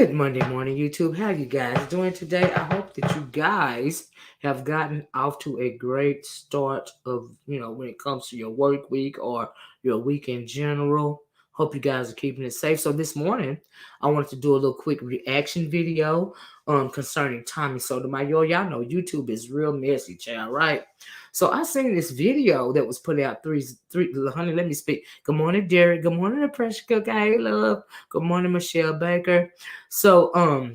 Good Monday morning, YouTube. How you guys doing today? I hope that you guys have gotten off to a great start of, when it comes to your work week or your week in general. Hope you guys are keeping it safe. So this morning, I wanted to do a little quick reaction video concerning Tommy Sotomayor. Y'all know YouTube is real messy, child, right? So I seen this video that was put out honey, let me speak. Good morning, Derek. Good morning, the pressure cooker. Hey, love. Good morning, Michelle Baker. So,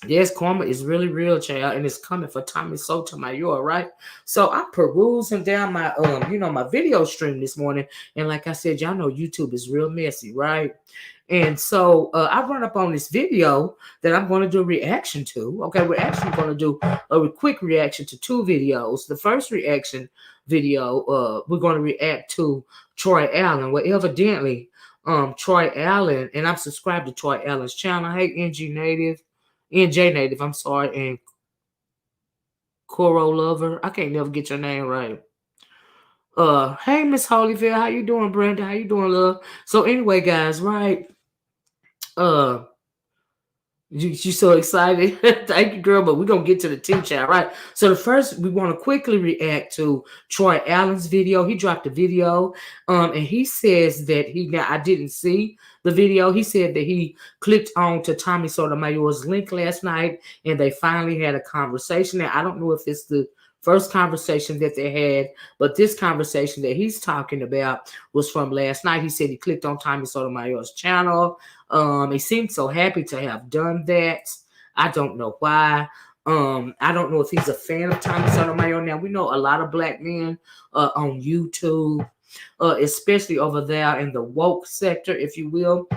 yes, karma is really real, child, and it's coming for Tommy Sotomayor, right? So I'm perusing down my, my video stream this morning, and like I said, y'all know YouTube is real messy, right? And so I run up on this video that I'm going to do a reaction to. Okay, we're actually going to do a quick reaction to two videos. The first reaction video, we're going to react to Troy Allen. Well, evidently, Troy Allen, and I'm subscribed to Troy Allen's channel. Hey, NJ Native, I'm sorry, and Coro Lover. I can't never get your name right. Hey, Miss Holyfield, how you doing, Brenda? How you doing, love? So anyway, guys, right? You so excited. Thank you, girl. But we're going to get to the tea chat, right? So the first, we want to quickly react to Troy Allen's video. He dropped a video, and he says that I didn't see the video. He said that he clicked on to Tommy Sotomayor's link last night, and they finally had a conversation. Now, I don't know if it's the first conversation that they had, but this conversation that he's talking about was from last night. He said he clicked on Tommy Sotomayor's channel. He seemed so happy to have done that. I don't know why. I don't know if he's a fan of Tommy Sotomayor. Now, we know a lot of black men on YouTube, especially over there in the woke sector, if you will.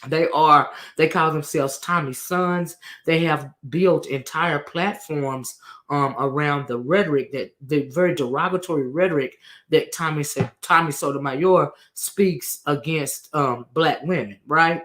They call themselves Tommy's sons. They have built entire platforms around the rhetoric, that the very derogatory rhetoric that Tommy Sotomayor speaks against black women, right?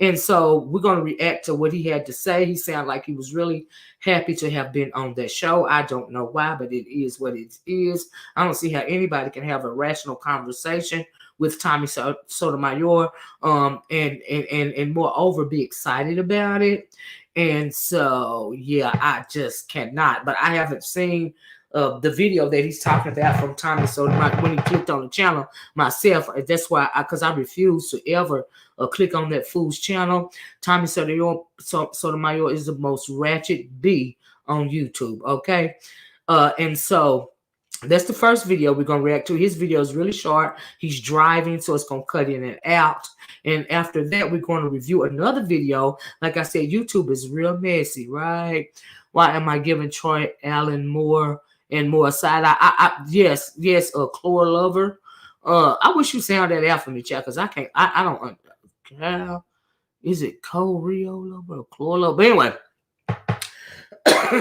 And so we're going to react to what he had to say. He sounded like he was really happy to have been on that show. I don't know why, but it is what it is. I don't see how anybody can have a rational conversation with Tommy Sotomayor, and moreover, be excited about it. And so, yeah, I just cannot. But I haven't seen the video that he's talking about from Tommy Sotomayor when he clicked on the channel myself. That's why, because I refuse to ever click on that fool's channel. Tommy Sotomayor is the most ratchet B on YouTube, okay? And so that's the first video we're going to react to. His video is really short. He's driving, so it's going to cut in and out. And after that, we're going to review another video. Like I said, YouTube is real messy, right? Why am I giving Troy Allen more and more side? Yes, Chlor Lover. I wish you sound that out for me, chat, because I can't. I don't. Is it Cole Rio Lover or Chlor Lover? But anyway.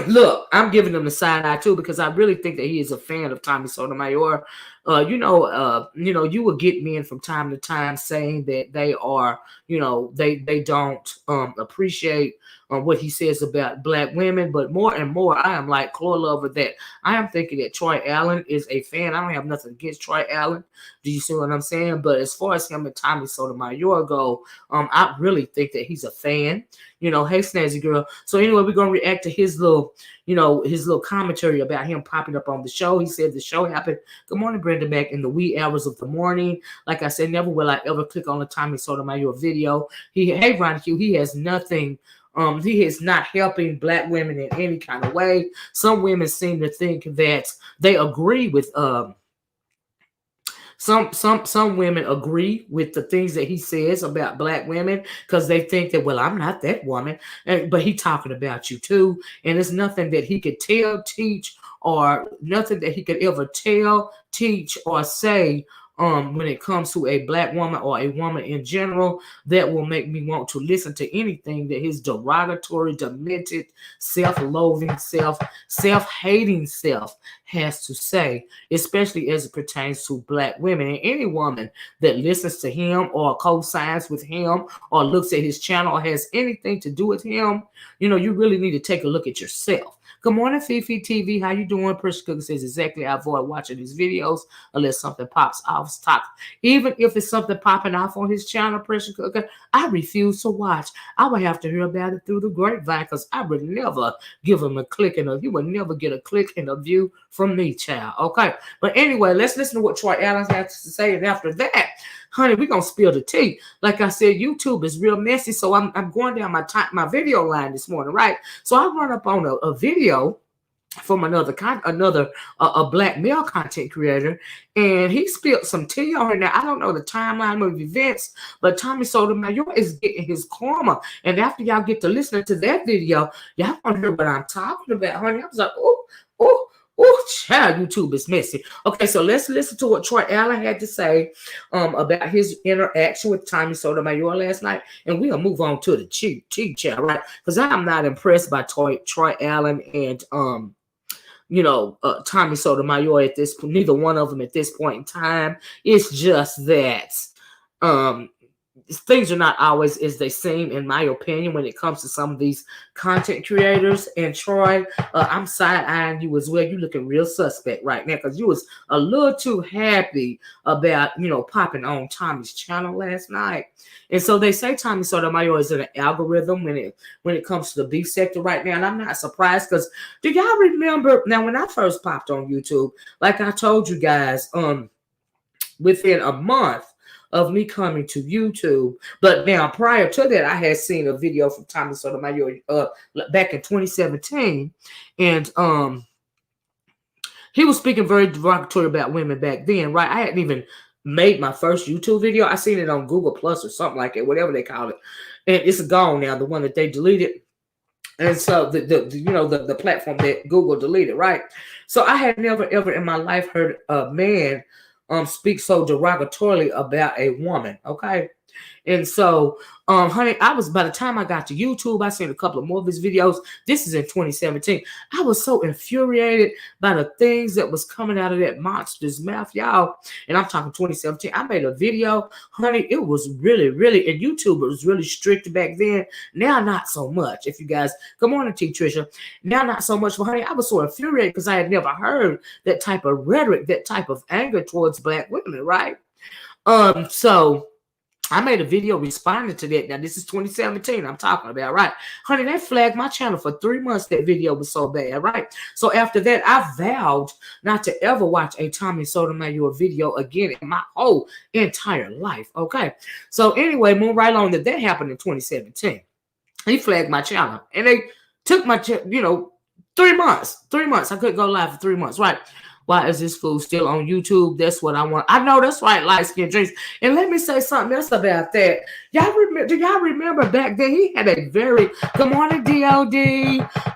Look, I'm giving them the side eye too, because I really think that he is a fan of Tommy Sotomayor. You will get men from time to time saying that they are, they don't appreciate what he says about black women. But more and more, I am like Chlor Lover, that I am thinking that Troy Allen is a fan. I don't have nothing against Troy Allen. Do you see what I'm saying? But as far as him and Tommy Sotomayor go, I really think that he's a fan. Hey, Snazzy girl. So anyway, we're gonna react to his little commentary about him popping up on the show. He said the show happened. Good morning, Brenda, back in the wee hours of the morning. Like I said, never will I ever click on a Tommy Sotomayor video. Hey, Ron Q, he has nothing. He is not helping black women in any kind of way. Some women seem to think that they agree with Some women agree with the things that he says about black women, because they think that, well, I'm not that woman, but he talking about you too, and it's nothing that he could tell, teach, or nothing that he could ever tell, teach, or say when it comes to a black woman or a woman in general that will make me want to listen to anything that his derogatory, demented, self-loathing, self-hating self has to say, especially as it pertains to black women. And any woman that listens to him or co-signs with him or looks at his channel or has anything to do with him, you really need to take a look at yourself. Good morning, Fifi TV. How you doing? Precious Cookie says exactly. I avoid watching these videos unless something pops off top. Even if it's something popping off on his channel, Precious Cookie, I refuse to watch. I would have to hear about it through the grapevine because I would never give him a click and you would never get a click and a view from me, child. Okay. But anyway, let's listen to what Troy Allen has to say. And after that, honey, we're going to spill the tea. Like I said, YouTube is real messy. So I'm going down my video line this morning, right? So I run up on a video from another black male content creator, and he spilled some tea on her. Now I don't know the timeline of events, but Tommy Sotomayor is getting his karma. And after y'all get to listening to that video, y'all gonna hear what I'm talking about, honey. I was like, oh, child, YouTube is messy. Okay, so let's listen to what Troy Allen had to say about his interaction with Tommy Sotomayor last night, and we'll move on to the Tea Chile, right? Because I'm not impressed by Troy Allen and Tommy Sotomayor at this point. Neither one of them at this point in time. It's just that things are not always as they seem, in my opinion, when it comes to some of these content creators. And Troy, I'm side-eyeing you as well. You're looking real suspect right now because you was a little too happy about, popping on Tommy's channel last night. And so they say Tommy Sotomayor is in an algorithm when it comes to the beef sector right now. And I'm not surprised because do y'all remember, now when I first popped on YouTube, like I told you guys, within a month of me coming to YouTube. But now prior to that, I had seen a video from Tommy Sotomayor back in 2017. And he was speaking very derogatory about women back then, right? I hadn't even made my first YouTube video. I seen it on Google Plus or something like it, whatever they call it. And it's gone now, the one that they deleted. And so the platform that Google deleted, right? So I had never ever in my life heard a man speak so derogatorily about a woman, okay? And so, honey, by the time I got to YouTube, I seen a couple of more of his videos. This is in 2017. I was so infuriated by the things that was coming out of that monster's mouth, y'all. And I'm talking 2017. I made a video, honey. It was really, and YouTube was really strict back then. Now, not so much. If you guys, good morning, Tea Tricia. Now, not so much. But, honey, I was so infuriated because I had never heard that type of rhetoric, that type of anger towards black women, right? So I made a video responding to that. Now, this is 2017 I'm talking about, right? Honey, they flagged my channel for 3 months. That video was so bad, right? So after that, I vowed not to ever watch a Tommy Sotomayor video again in my whole entire life, okay? So anyway, moving right on, that happened in 2017. He flagged my channel, and they took my, 3 months. 3 months. I couldn't go live for 3 months, right? Why is this fool still on YouTube? That's what I want. I know that's right, light skin drinks. And let me say something else about that. Do y'all remember back then he had a very, good morning, DOD.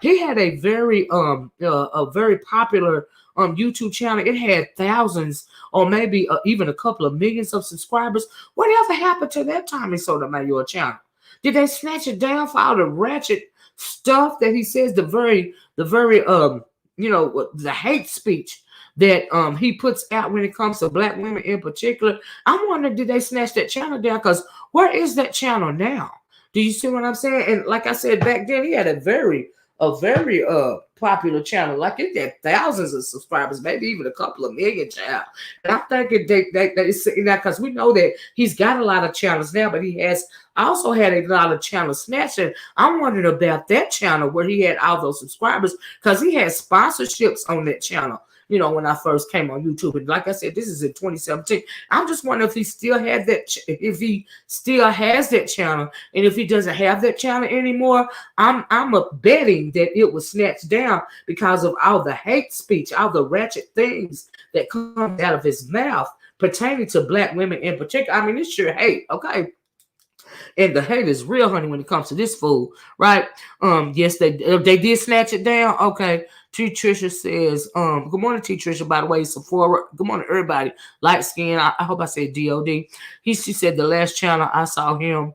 He had a very very popular YouTube channel. It had thousands or maybe even a couple of millions of subscribers. Whatever happened to that Tommy Sotomayor channel? Did they snatch it down for all the ratchet stuff that he says, the very the hate speech that he puts out when it comes to black women in particular? I'm wondering, did they snatch that channel down? Because where is that channel now? Do you see what I'm saying? And like I said, back then he had a very popular channel. Like it had thousands of subscribers, maybe even a couple of million, child. And I'm thinking that because we know that he's got a lot of channels now, but he has also had a lot of channels snatched. And I'm wondering about that channel where he had all those subscribers, because he had sponsorships on that channel. When I first came on YouTube, and like I said, this is in 2017. I'm just wondering if he still had that, if he still has that channel, and if he doesn't have that channel anymore, I'm betting that it was snatched down because of all the hate speech, all the ratchet things that come out of his mouth pertaining to black women in particular. I mean, it's sure hate, okay? And the hate is real, honey, when it comes to this fool, right? Yes, they did snatch it down. Okay. Tea Tricia says, good morning, Tea Tricia, by the way, Sephora. Good morning, everybody. Light skin. I hope I said DOD. She said the last channel I saw him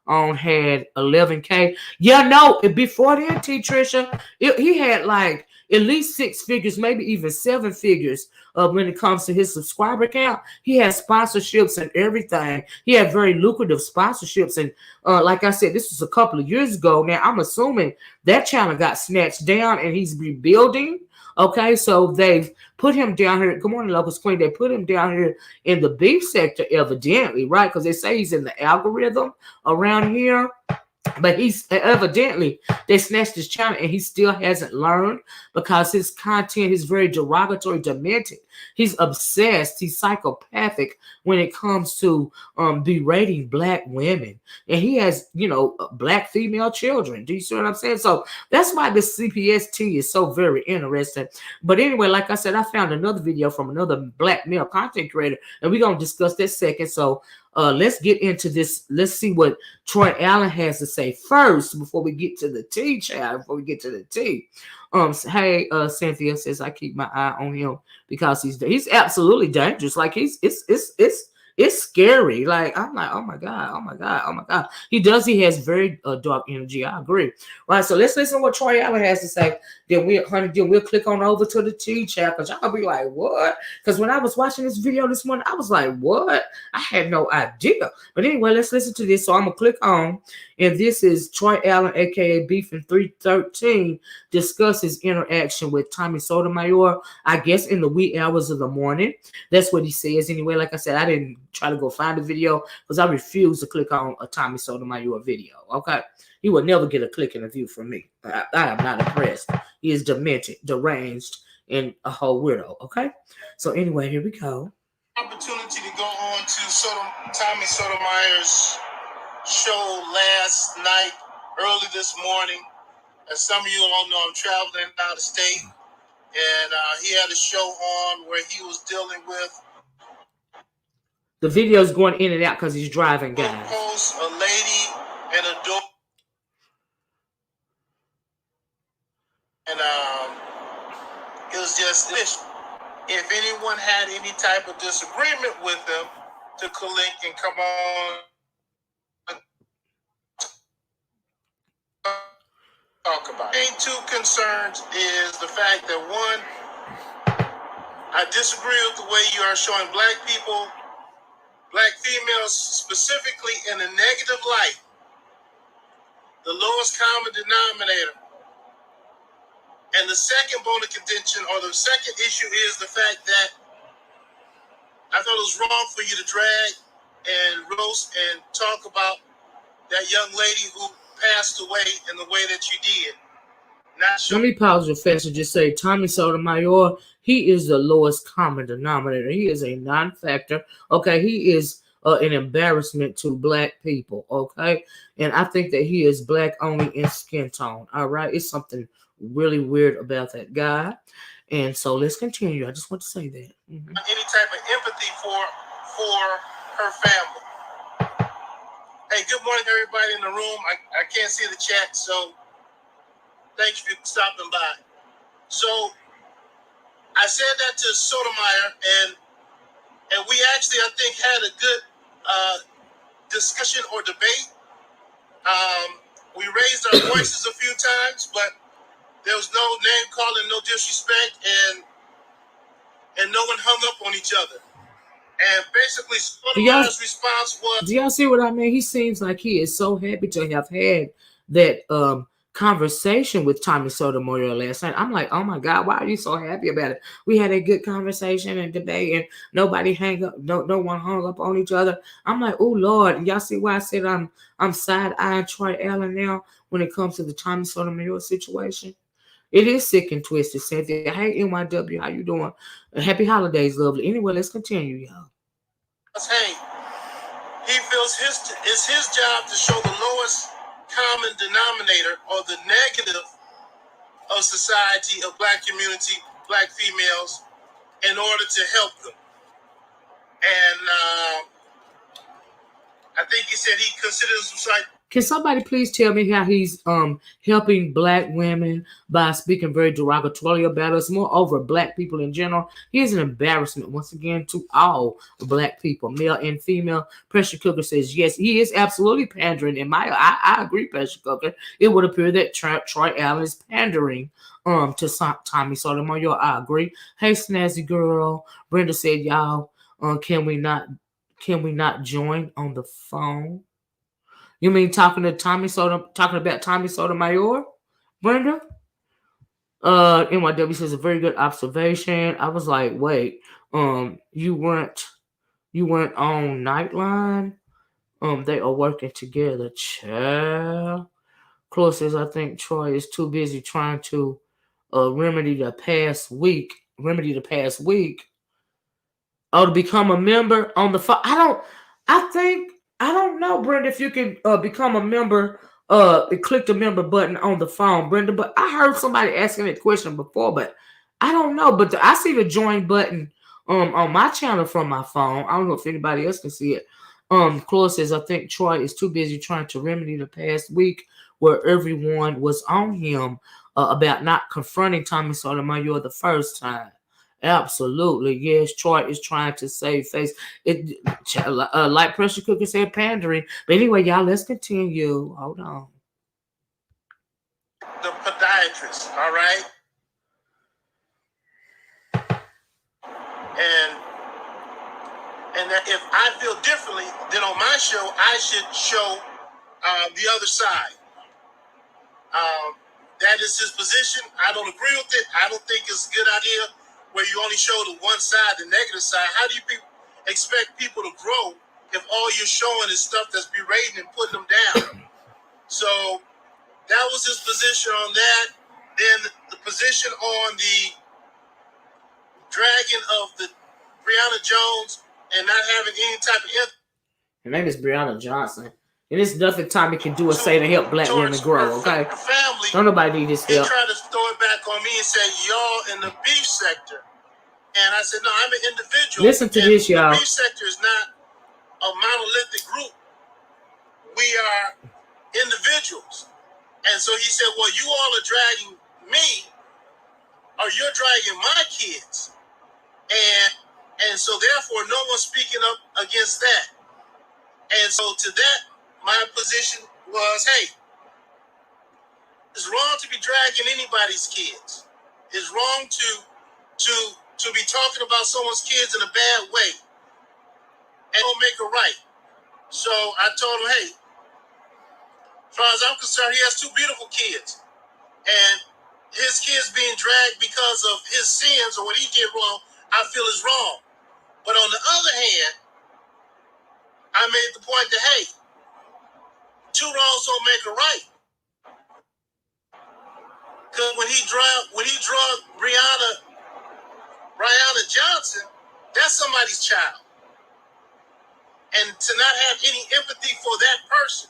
on had 11K. Yeah, no, before then, Tea Tricia, he had like, at least 6 figures, maybe even 7 figures when it comes to his subscriber count. He has sponsorships and everything. He had very lucrative sponsorships. And like I said, this was a couple of years ago. Now, I'm assuming that channel got snatched down and he's rebuilding. Okay, so they've put him down here. Good morning, Locust Queen. They put him down here in the beef sector, evidently, right? Because they say he's in the algorithm around here. But he's evidently, they snatched his channel and he still hasn't learned because his content is very derogatory, demented. He's obsessed. He's psychopathic when it comes to berating black women. And he has, you know, black female children. Do you see what I'm saying? So that's why this CPS tea is so very interesting. But anyway, like I said, I found another video from another black male content creator, and we're going to discuss that second. So let's get into this. Let's see what Troy Allen has to say first before we get to the tea, child. Before we get to the tea. Hey, Cynthia says I keep my eye on him because he's absolutely dangerous. Like it's scary. Like I'm like, oh my god. He has very dark energy. I agree. Right. So let's listen to what Troy Allen has to say. Then we'll click on over to the tea chat because y'all be like, what? Because when I was watching this video this morning, I was like, what? I had no idea. But anyway, let's listen to this. So I'm gonna click on, and this is Troy Allen, aka Beef in 313, discusses interaction with Tommy Sotomayor, I guess in the wee hours of the morning. That's what he says. Anyway, like I said, I didn't try to go find the video because I refuse to click on a Tommy Sotomayor video. Okay. He will never get a click in a view from me. I am not impressed. He is demented, deranged, and a whole weirdo. Okay. So anyway, here we go. Opportunity to go on to Tommy Sotomayor's show last night, early this morning. As some of you all know, I'm traveling out of state, and he had a show on where he was dealing with. The video's going in and out because he's driving, guys. Post a lady and a dog. And it was just this. If anyone had any type of disagreement with him, to link and come on and talk about it. Main two concerns is the fact that one, I disagree with the way you are showing black people, black females specifically, in a negative light. The lowest common denominator. And the second bone of contention, or the second issue, is the fact that I thought it was wrong for you to drag and roast and talk about that young lady who passed away in the way that you did. Let me pause real fast and just say Tommy Sotomayor, he is the lowest common denominator. He is a non-factor. Okay, he is an embarrassment to black people. Okay, and I think that he is black only in skin tone. All right, it's something really weird about that guy. And so let's continue. I just want to say that. Mm-hmm. Any type of empathy for her family. Hey, good morning, everybody in the room. I can't see the chat, so thanks for stopping by. So I said that to Sotomayor, and we actually, I think, had a good discussion or debate. We raised our voices a few times, but there was no name calling, no disrespect, and no one hung up on each other. And basically, Sotomayor's response was... Do y'all see what I mean? He seems like he is so happy to have had that conversation with Tommy Sotomayor last night. I'm like, oh my God, why are you so happy about it? We had a good conversation and debate, and nobody no one hung up on each other. I'm like, oh Lord, y'all see why I said I'm side-eyeing Troy Allen now when it comes to the Tommy Sotomayor situation? It is sick and twisted, Cynthia. Hey, NYW, how you doing? Happy holidays, lovely. Anyway, let's continue, y'all. Hey, he feels it's his job to show the lowest common denominator, or the negative of society, of black community, black females, in order to help them. And I think he said he considers himself. Can somebody please tell me how he's helping black women by speaking very derogatorily about us? Moreover, black people in general. He is an embarrassment once again to all black people, male and female. Pressure Cooker says yes, he is absolutely pandering. I agree, Pressure Cooker. It would appear that Troy Allen is pandering to Tommy Sotomayor. I agree. Hey, Snazzy Girl. Brenda said, y'all, can we not join on the phone? You mean talking about Tommy Sotomayor, Brenda? NYW says a very good observation. I was like, wait, you weren't on Nightline. They are working together, child. Chloe says, I think Troy is too busy trying to remedy the past week. Oh, to become a member on the phone. I don't know, Brenda, if you can become a member, click the member button on the phone, Brenda. But I heard somebody asking that question before, but I don't know. But I see the join button on my channel from my phone. I don't know if anybody else can see it. Chloe says, I think Troy is too busy trying to remedy the past week where everyone was on him about not confronting Tommy Sotomayor the first time. Absolutely, yes. Troy is trying to save face. It like Pressure Cooker said, pandering. But anyway, y'all, let's continue. Hold on. The podiatrist, all right, and that if I feel differently, then on my show I should show the other side. That is his position. I don't agree with it. I don't think it's a good idea where you only show the one side, the negative side. How do you expect people to grow if all you're showing is stuff that's berating and putting them down? So that was his position on that. Then the position on the dragging of the Breonna Jones and not having any type of empathy. Her name is Breonna Johnson. And it's nothing Tommy can do or say to help black women grow, okay? Family, don't nobody need this help. He tried to throw it back on me and say, y'all in the beef sector. And I said, no, I'm an individual. Listen to this, y'all. The beef sector is not a monolithic group. We are individuals. And so he said, well, you all are dragging me, or you're dragging my kids. And so therefore, no one's speaking up against that. And so to that, my position was, hey, it's wrong to be dragging anybody's kids. It's wrong to be talking about someone's kids in a bad way and don't make it right. So I told him, hey, as far as I'm concerned, he has two beautiful kids. And his kids being dragged because of his sins or what he did wrong, I feel is wrong. But on the other hand, I made the point that, hey, two wrongs don't make a right. Because when he drugged Breonna Johnson, that's somebody's child. And to not have any empathy for that person.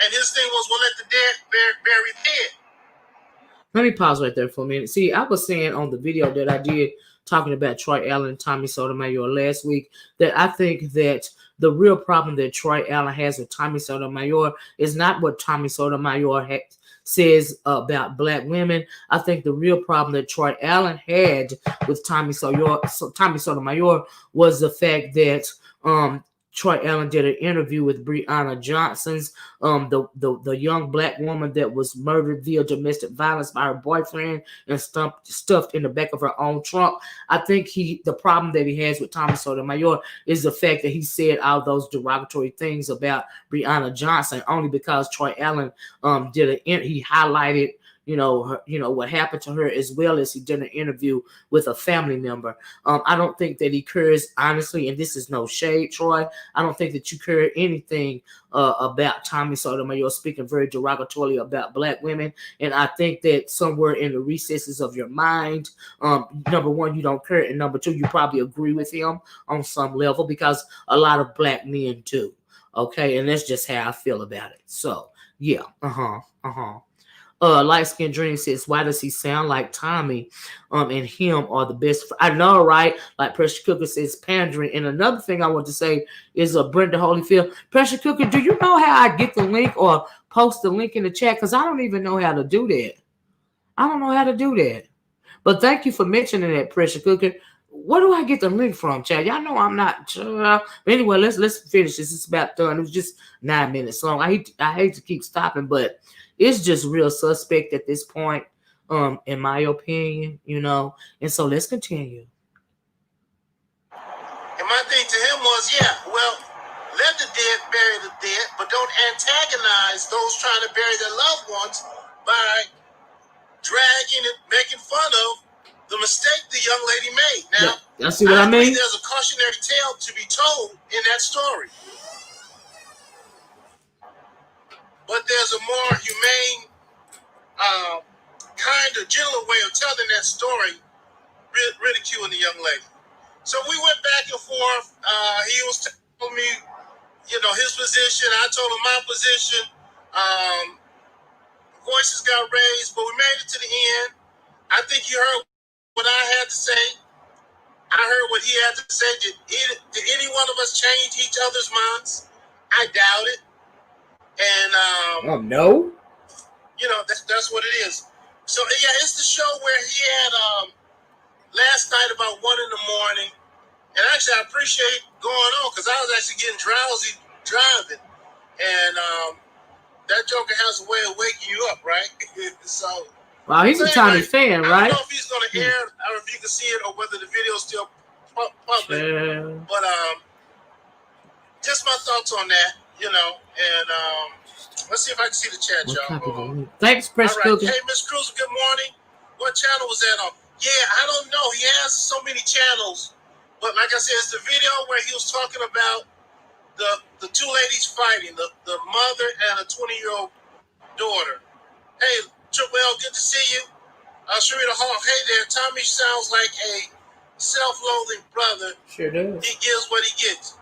And his thing was, well, let the dead bury the dead. Let me pause right there for a minute. See, I was saying on the video that I did talking about Troy Allen and Tommy Sotomayor last week that I think that the real problem that Troy Allen has with Tommy Sotomayor is not what Tommy Sotomayor says about black women. I think the real problem that Troy Allen had with Tommy Sotomayor was the fact that Troy Allen did an interview with Breonna Johnson's, the young black woman that was murdered via domestic violence by her boyfriend and stuffed in the back of her own trunk. I think the problem that he has with Tommy Sotomayor is the fact that he said all those derogatory things about Breonna Johnson only because Troy Allen he highlighted what happened to her, as well as he did an interview with a family member. I don't think that he cares, honestly, and this is no shade, Troy. I don't think that you care anything about Tommy Sotomayor speaking very derogatorily about black women. And I think that somewhere in the recesses of your mind, number one, you don't care, and number two, you probably agree with him on some level because a lot of black men do. Okay, and that's just how I feel about it. So yeah, Light Skin Dream says, why does he sound like Tommy? And him are the best. I know, right? Like Pressure Cooker says, pandering. And another thing I want to say is Brenda Holyfield. Pressure Cooker, do you know how I get the link or post the link in the chat? Because I don't even know how to do that. I don't know how to do that. But thank you for mentioning that, Pressure Cooker. Where do I get the link from, Chad? Y'all know I'm not sure. But anyway, let's finish this. It's about done. It was just 9 minutes long. I hate to keep stopping, but it's just real suspect at this point, in my opinion, And so let's continue. And my thing to him was, well, let the dead bury the dead, but don't antagonize those trying to bury their loved ones by dragging and making fun of the mistake the young lady made. Now, you see what I mean? There's a cautionary tale to be told in that story. But there's a more humane, kinder, gentler way of telling that story, ridiculing the young lady. So we went back and forth. He was telling me, his position. I told him my position. Voices got raised, but we made it to the end. I think you heard what I had to say. I heard what he had to say. Did any one of us change each other's minds? I doubt it. And no. That's what it is. So it's the show where he had last night about 1 a.m. And actually, I appreciate going on because I was actually getting drowsy driving, and that joker has a way of waking you up, right? So. Wow, he's a Tommy fan, right? I don't know if he's going to air or if you can see it or whether the video's still public. Yeah. But just my thoughts on that, and let's see if I can see the chat, y'all. Thanks, Press Cooker. Hey, Miss Cruz, good morning. What channel was that on? Yeah, I don't know. He has so many channels. But like I said, it's the video where he was talking about the two ladies fighting, the mother and a 20-year-old daughter. Hey, Triple L, good to see you. Sharita Hall, hey there. Tommy sounds like a self-loathing brother. Sure does. He gives what he gets.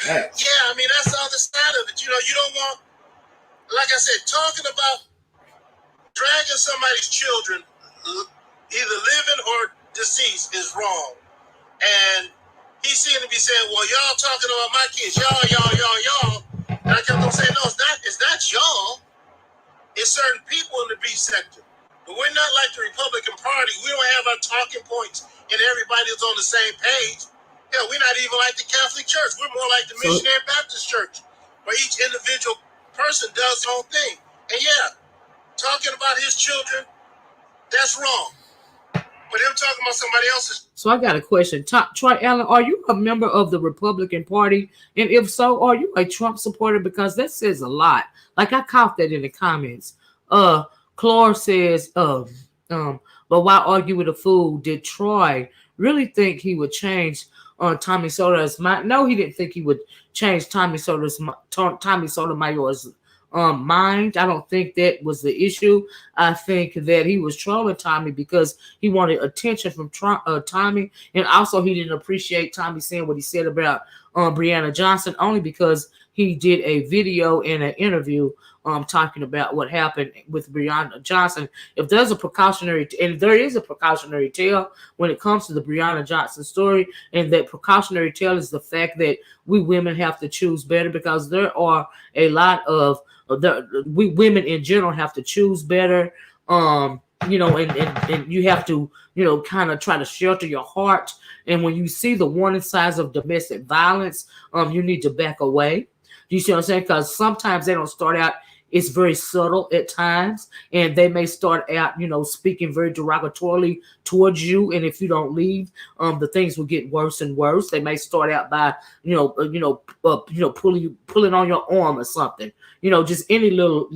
Right. Yeah, I mean, that's the other side of it. You don't want, like I said, talking about dragging somebody's children, either living or deceased, is wrong. And he seemed to be saying, well, y'all talking about my kids. Y'all. And I kept on saying, no, it's not y'all. It's certain people in the beef sector. But we're not like the Republican Party. We don't have our talking points and everybody's on the same page. Hell, we're not even like the Catholic Church. We're more like the Missionary Baptist Church, where each individual person does their own thing. And talking about his children, that's wrong. But him talking about somebody else's. So I got a question. Troy Allen, are you a member of the Republican Party? And if so, are you a Trump supporter? Because that says a lot. Like I caught that in the comments. Clore says, but why argue with a fool? Did Troy really think he would change Tommy Sotomayor's mind? No, he didn't think he would change Tommy Sotomayor's mind. I don't think that was the issue. I think that he was trolling Tommy because he wanted attention from Tommy, and also he didn't appreciate Tommy saying what he said about Breonna Johnson, only because he did a video and an interview talking about what happened with Breonna Johnson. If there's a precautionary, and there is a precautionary tale when it comes to the Breonna Johnson story, and that precautionary tale is the fact that we women have to choose better, because there are a lot of we women in general have to choose better, and you have to, kind of try to shelter your heart. And when you see the warning signs of domestic violence, you need to back away. You see what I'm saying? Because sometimes they don't start out, it's very subtle at times, and they may start out, speaking very derogatorily towards you. And if you don't leave, the things will get worse and worse. They may start out by, pulling on your arm or something. Just any little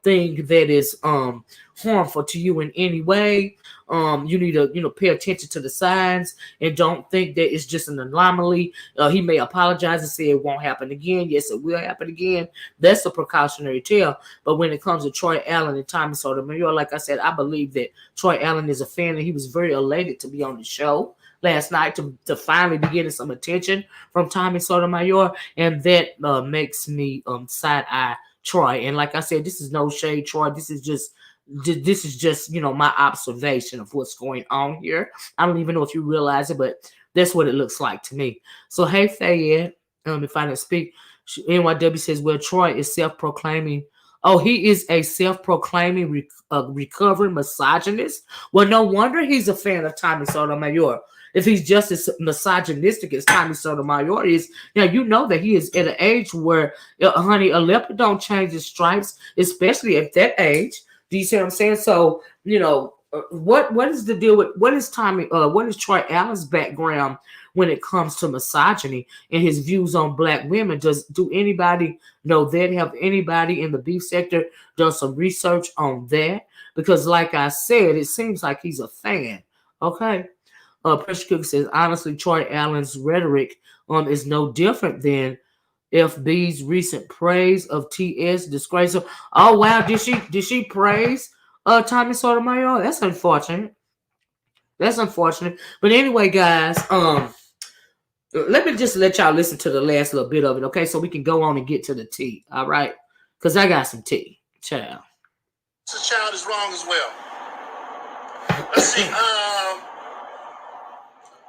thing that is harmful to you in any way. You need to, pay attention to the signs and don't think that it's just an anomaly. He may apologize and say it won't happen again. Yes, it will happen again. That's a precautionary tale. But when it comes to Troy Allen and Tommy Sotomayor, like I said, I believe that Troy Allen is a fan, and he was very elated to be on the show last night to finally be getting some attention from Tommy Sotomayor, and that makes me side eye Troy. And like I said, this is no shade, Troy. This is just my observation of what's going on here. I don't even know if you realize it, but that's what it looks like to me. So hey, Fayed, if I didn't speak, NYW says, well, Troy is self-proclaiming. Oh, he is a self-proclaiming recovering misogynist. Well, no wonder he's a fan of Tommy Sotomayor. If he's just as misogynistic as Tommy Sotomayor is, now you know that he is at an age where, honey, a leopard don't change his stripes, especially at that age. Do you see what I'm saying? So, what is the deal with what is Troy Allen's background when it comes to misogyny and his views on black women? Do anybody know that? Have anybody in the beef sector done some research on that? Because like I said, it seems like he's a fan. Okay. Pressure Cook says, honestly, Troy Allen's rhetoric is no different than FB's recent praise of TS disgrace. Oh wow, did she praise Tommy Sotomayor? That's unfortunate. That's unfortunate. But anyway, guys, let me just let y'all listen to the last little bit of it, okay? So we can go on and get to the tea, all right? Because I got some tea, child. The child is wrong as well. Let's see.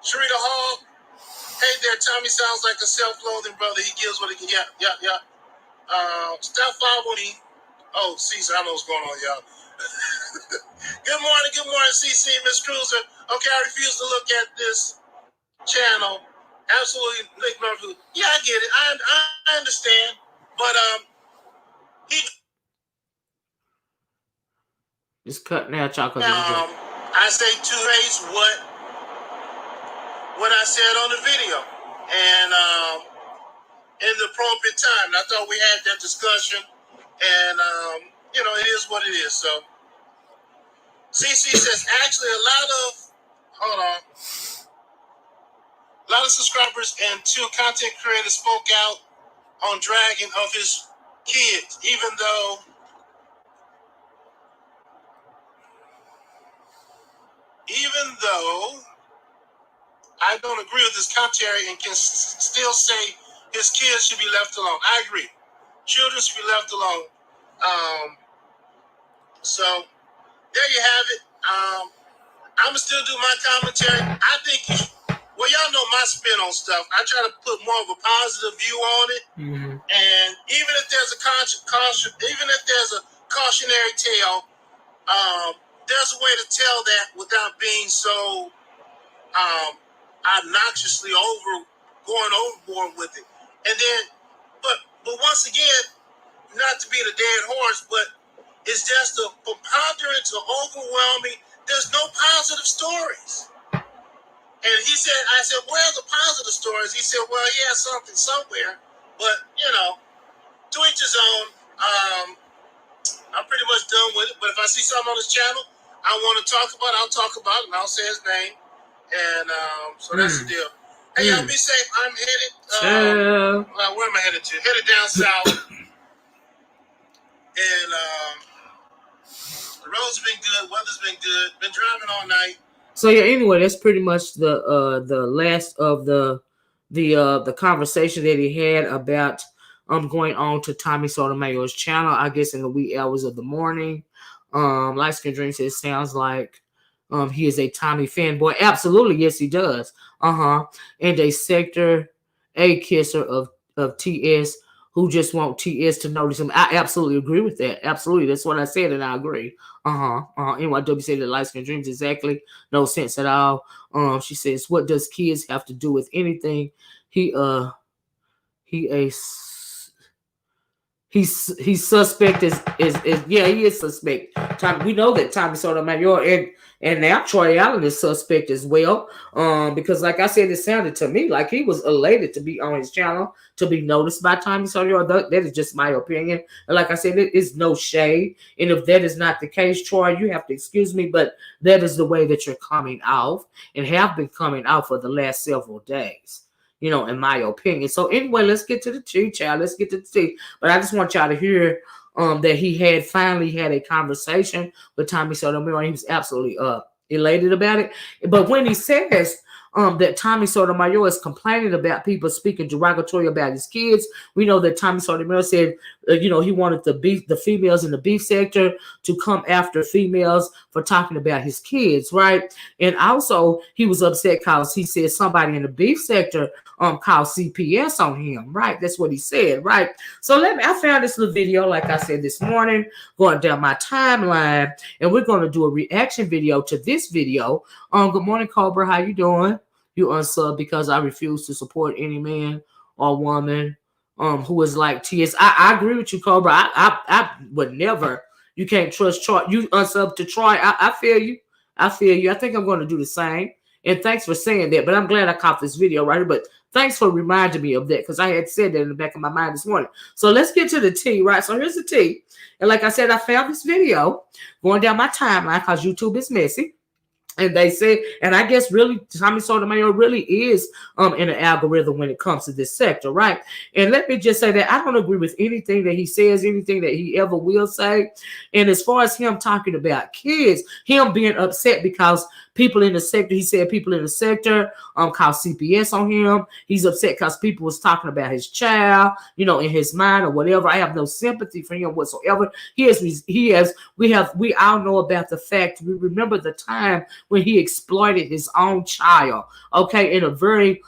Sharita Hall. Hey there, Tommy sounds like a self-loathing brother. He gives what he can get. Yeah. Step 5 Oh, Cecil, I know what's going on, y'all. Good morning, CC, Miss Cruiser. Okay, I refuse to look at this channel. Absolutely ignore food. Yeah, I get it. I understand. But it's cutting out, y'all. I say to face what I said on the video, and in the appropriate time. And I thought we had that discussion, and it is what it is. So CC says actually a lot of subscribers and 2 content creators spoke out on dragging of his kids, even though I don't agree with this commentary and can still say his kids should be left alone. I agree. Children should be left alone. So there you have it. I'm going to still do my commentary. I think y'all know my spin on stuff. I try to put more of a positive view on it. Mm-hmm. And even if there's a cautionary tale, there's a way to tell that without being so obnoxiously going overboard with it. And then, but once again, not to be the dead horse, but it's just a preponderance of overwhelming. There's no positive stories. And I said, where are the positive stories? He said, well, yeah, something somewhere. But, to each his own. I'm pretty much done with it. But if I see something on this channel I want to talk about, I'll talk about it, and I'll say his name. And so that's the deal. Hey, y'all be safe. I'm headed. Where am I headed to? Headed down south. And the roads have been good. Weather's been good. Been driving all night. So yeah, anyway, that's pretty much the last of the conversation that he had about going on to Tommy Sotomayor's channel, I guess in the wee hours of the morning. Light Skin Dream says sounds like he is a Tommy fanboy. Absolutely, yes, he does. And a sector A kisser of TS who just want TS to notice him. I absolutely agree with that. Absolutely. That's what I said, and I agree. NYW said that Light Skin Dreams exactly no sense at all. She says, what does kids have to do with anything? He's suspect is yeah, he is suspect. We know that Tommy Sotomayor and now Troy Allen is suspect as well. Because like I said, it sounded to me like he was elated to be on his channel, to be noticed by Tommy Sotomayor. That is just my opinion. And like I said, it is no shade. And if that is not the case, Troy, you have to excuse me, but that is the way that you're coming off and have been coming out for the last several days. In my opinion. So anyway, let's get to the tea, child. Let's get to the tea. But I just want y'all to hear that he had finally had a conversation with Tommy Sotomayor. He was absolutely elated about it. But when he says that Tommy Sotomayor is complaining about people speaking derogatory about his kids. We know that Tommy Sotomayor said, he wanted the females in the beef sector to come after females for talking about his kids, right? And also he was upset because he said somebody in the beef sector called CPS on him, right? That's what he said, right? So I found this little video, like I said this morning, going down my timeline, and we're going to do a reaction video to this video. Good morning, Cobra. How you doing? You unsub because I refuse to support any man or woman who is like TS. I agree with you, Cobra. I would never. You can't trust Troy. You unsub to Troy. I feel you. I feel you. I think I'm going to do the same. And thanks for saying that. But I'm glad I caught this video right here. But thanks for reminding me of that, because I had said that in the back of my mind this morning. So let's get to the tea, right? So here's the tea. And like I said, I found this video going down my timeline because YouTube is messy. And they say, and I guess really Tommy Sotomayor really is in an algorithm when it comes to this sector, right? And let me just say that I don't agree with anything that he says, anything that he ever will say. And as far as him talking about kids, him being upset because people in the sector, he said people in the sector called CPS on him. He's upset because people was talking about his child, in his mind or whatever. I have no sympathy for him whatsoever. We all know about the fact, we remember the time when he exploited his own child, okay, in a very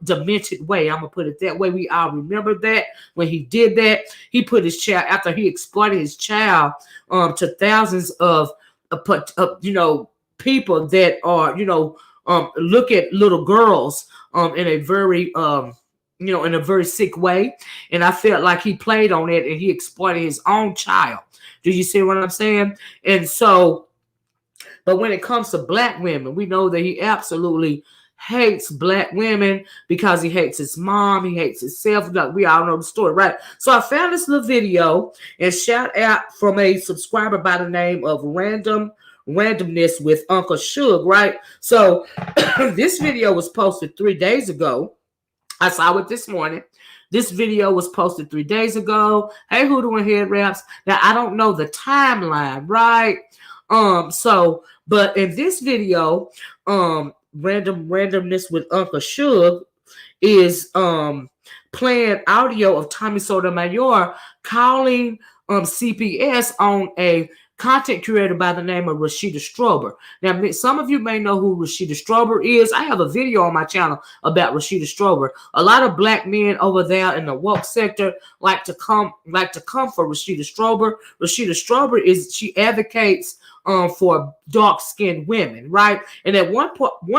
demented way. I'm gonna put it that way. We all remember that when he did that. He put his child, after he exploited his child, to thousands of people that are look at little girls in a very in a very sick way. And I felt like he played on it and he exploited his own child. Do you see what I'm saying? And so, but when it comes to black women, we know that he absolutely hates black women because he hates his mom, he hates himself. We all know the story, right? So I found this little video, and shout out from a subscriber by the name of Randomness with Uncle Suge, right? So this video was posted 3 days ago. I saw it this morning. This video was posted 3 days ago. Hey, who doing head wraps? Now I don't know the timeline, right? But in this video, Randomness with Uncle Suge is playing audio of Tommy Sotomayor calling CPS on a content creator by the name of Rashida Strober. Now, some of you may know who Rashida Strober is. I have a video on my channel about Rashida Strober. A lot of black men over there in the woke sector like to come for Rashida Strober. Rashida Strober she advocates for dark-skinned women, right? And at one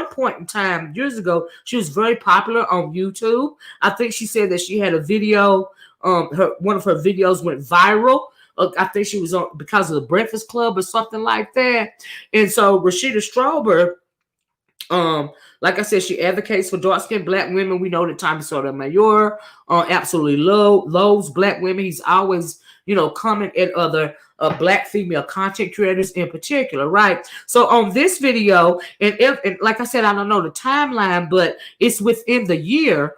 point in time, years ago, she was very popular on YouTube. I think she said that she had a video, one of her videos went viral. I think she was on because of the Breakfast Club or something like that. And so Rashida Strober, like I said, she advocates for dark-skinned black women. We know that Tommy Sotomayor absolutely loathes black women. He's always, coming at other black female content creators in particular, right? So on this video, and like I said, I don't know the timeline, but it's within the year,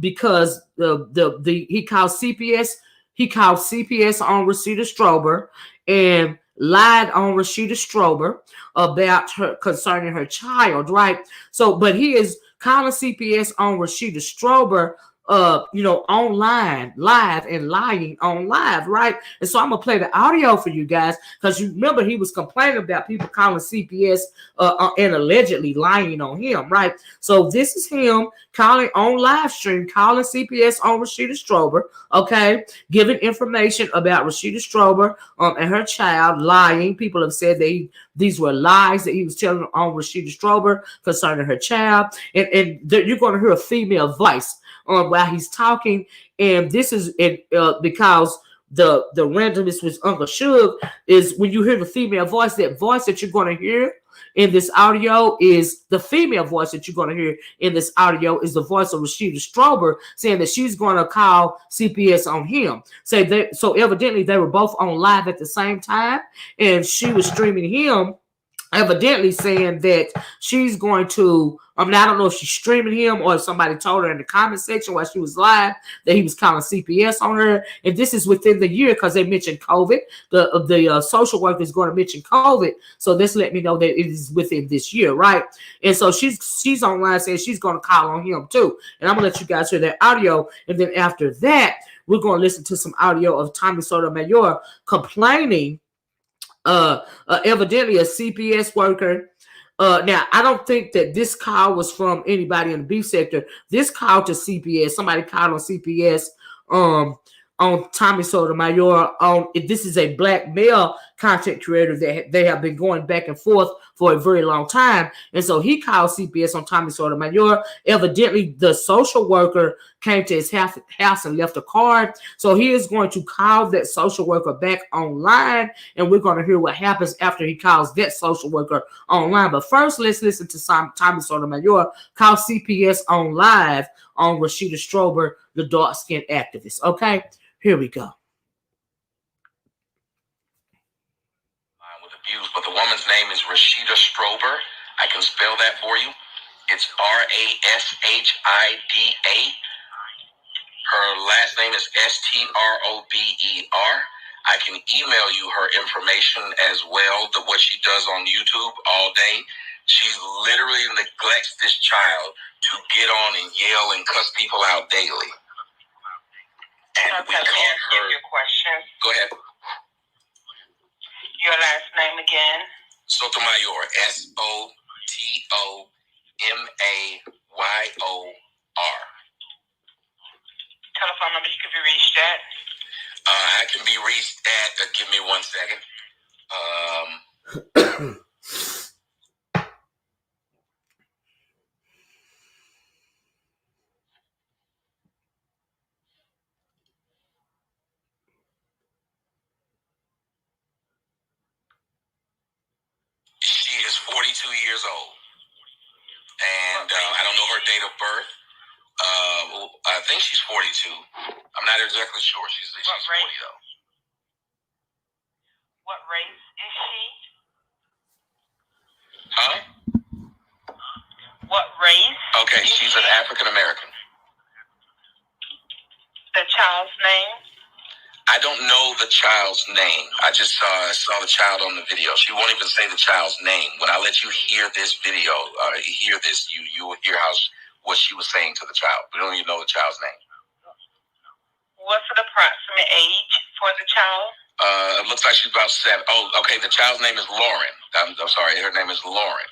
because he called CPS. He called CPS on Rashida Strober and lied on Rashida Strober about her concerning her child, right? So, but he is calling CPS on Rashida Strober, online, live, and lying on live, right? And so I'm gonna play the audio for you guys, because you remember he was complaining about people calling CPS and allegedly lying on him, right? So this is him calling on live stream, calling CPS on Rashida Strober, okay, giving information about Rashida Strober and her child, lying. People have said that these were lies that he was telling on Rashida Strober concerning her child, and you're going to hear a female voice while he's talking, and this is because the randomness with Uncle Suge is when you hear the female voice, that voice that you're going to hear in this audio is the female voice that you're going to hear in this audio is the voice of Rashida Strober saying that she's going to call CPS on him. So evidently they were both on live at the same time, and she was streaming him evidently saying that she's going to, I don't know if she's streaming him or if somebody told her in the comment section while she was live that he was calling CPS on her. And this is within the year because they mentioned COVID. The social worker is going to mention COVID. So this let me know that it is within this year, right? And so she's online saying she's going to call on him too. And I'm going to let you guys hear that audio. And then after that, we're going to listen to some audio of Tommy Sotomayor complaining evidently a CPS worker. Now, I don't think that this call was from anybody in the beef sector. This call to CPS, somebody called on CPS on Tommy Sotomayor. This is a black male content creator that they have been going back and forth for a very long time. And so he called CPS on Tommy Sotomayor. Evidently, the social worker came to his house and left a card. So he is going to call that social worker back online, and we're going to hear what happens after he calls that social worker online. But first, let's listen to Tommy Sotomayor call CPS on live on Rashida Strober, the dark-skinned activist. Okay, here we go. With abuse, but the woman's name is Rashida Strober. I can spell that for you. It's Rashida. Her last name is Strober. I can email you her information as well, what she does on YouTube all day. She literally neglects this child to get on and yell and cuss people out daily. And we caught her. Your question. Go ahead. Your last name again? Sotomayor. Sotomayor. Telephone number you can be reached at? I can be reached at, give me 1 second. She is 42 years old. And I don't know her date of birth. I think she's 42. I'm not exactly sure. She's 40 though. What race is she? Huh? What race? Okay, she's an African American. The child's name? I don't know the child's name. I just saw the child on the video. She won't even say the child's name. When I let you hear this video, you will hear what she was saying to the child. We don't even know the child's name. What's the approximate age for the child? It looks like she's about 7. Oh, okay. The child's name is Lauren. I'm sorry. Her name is Lauren.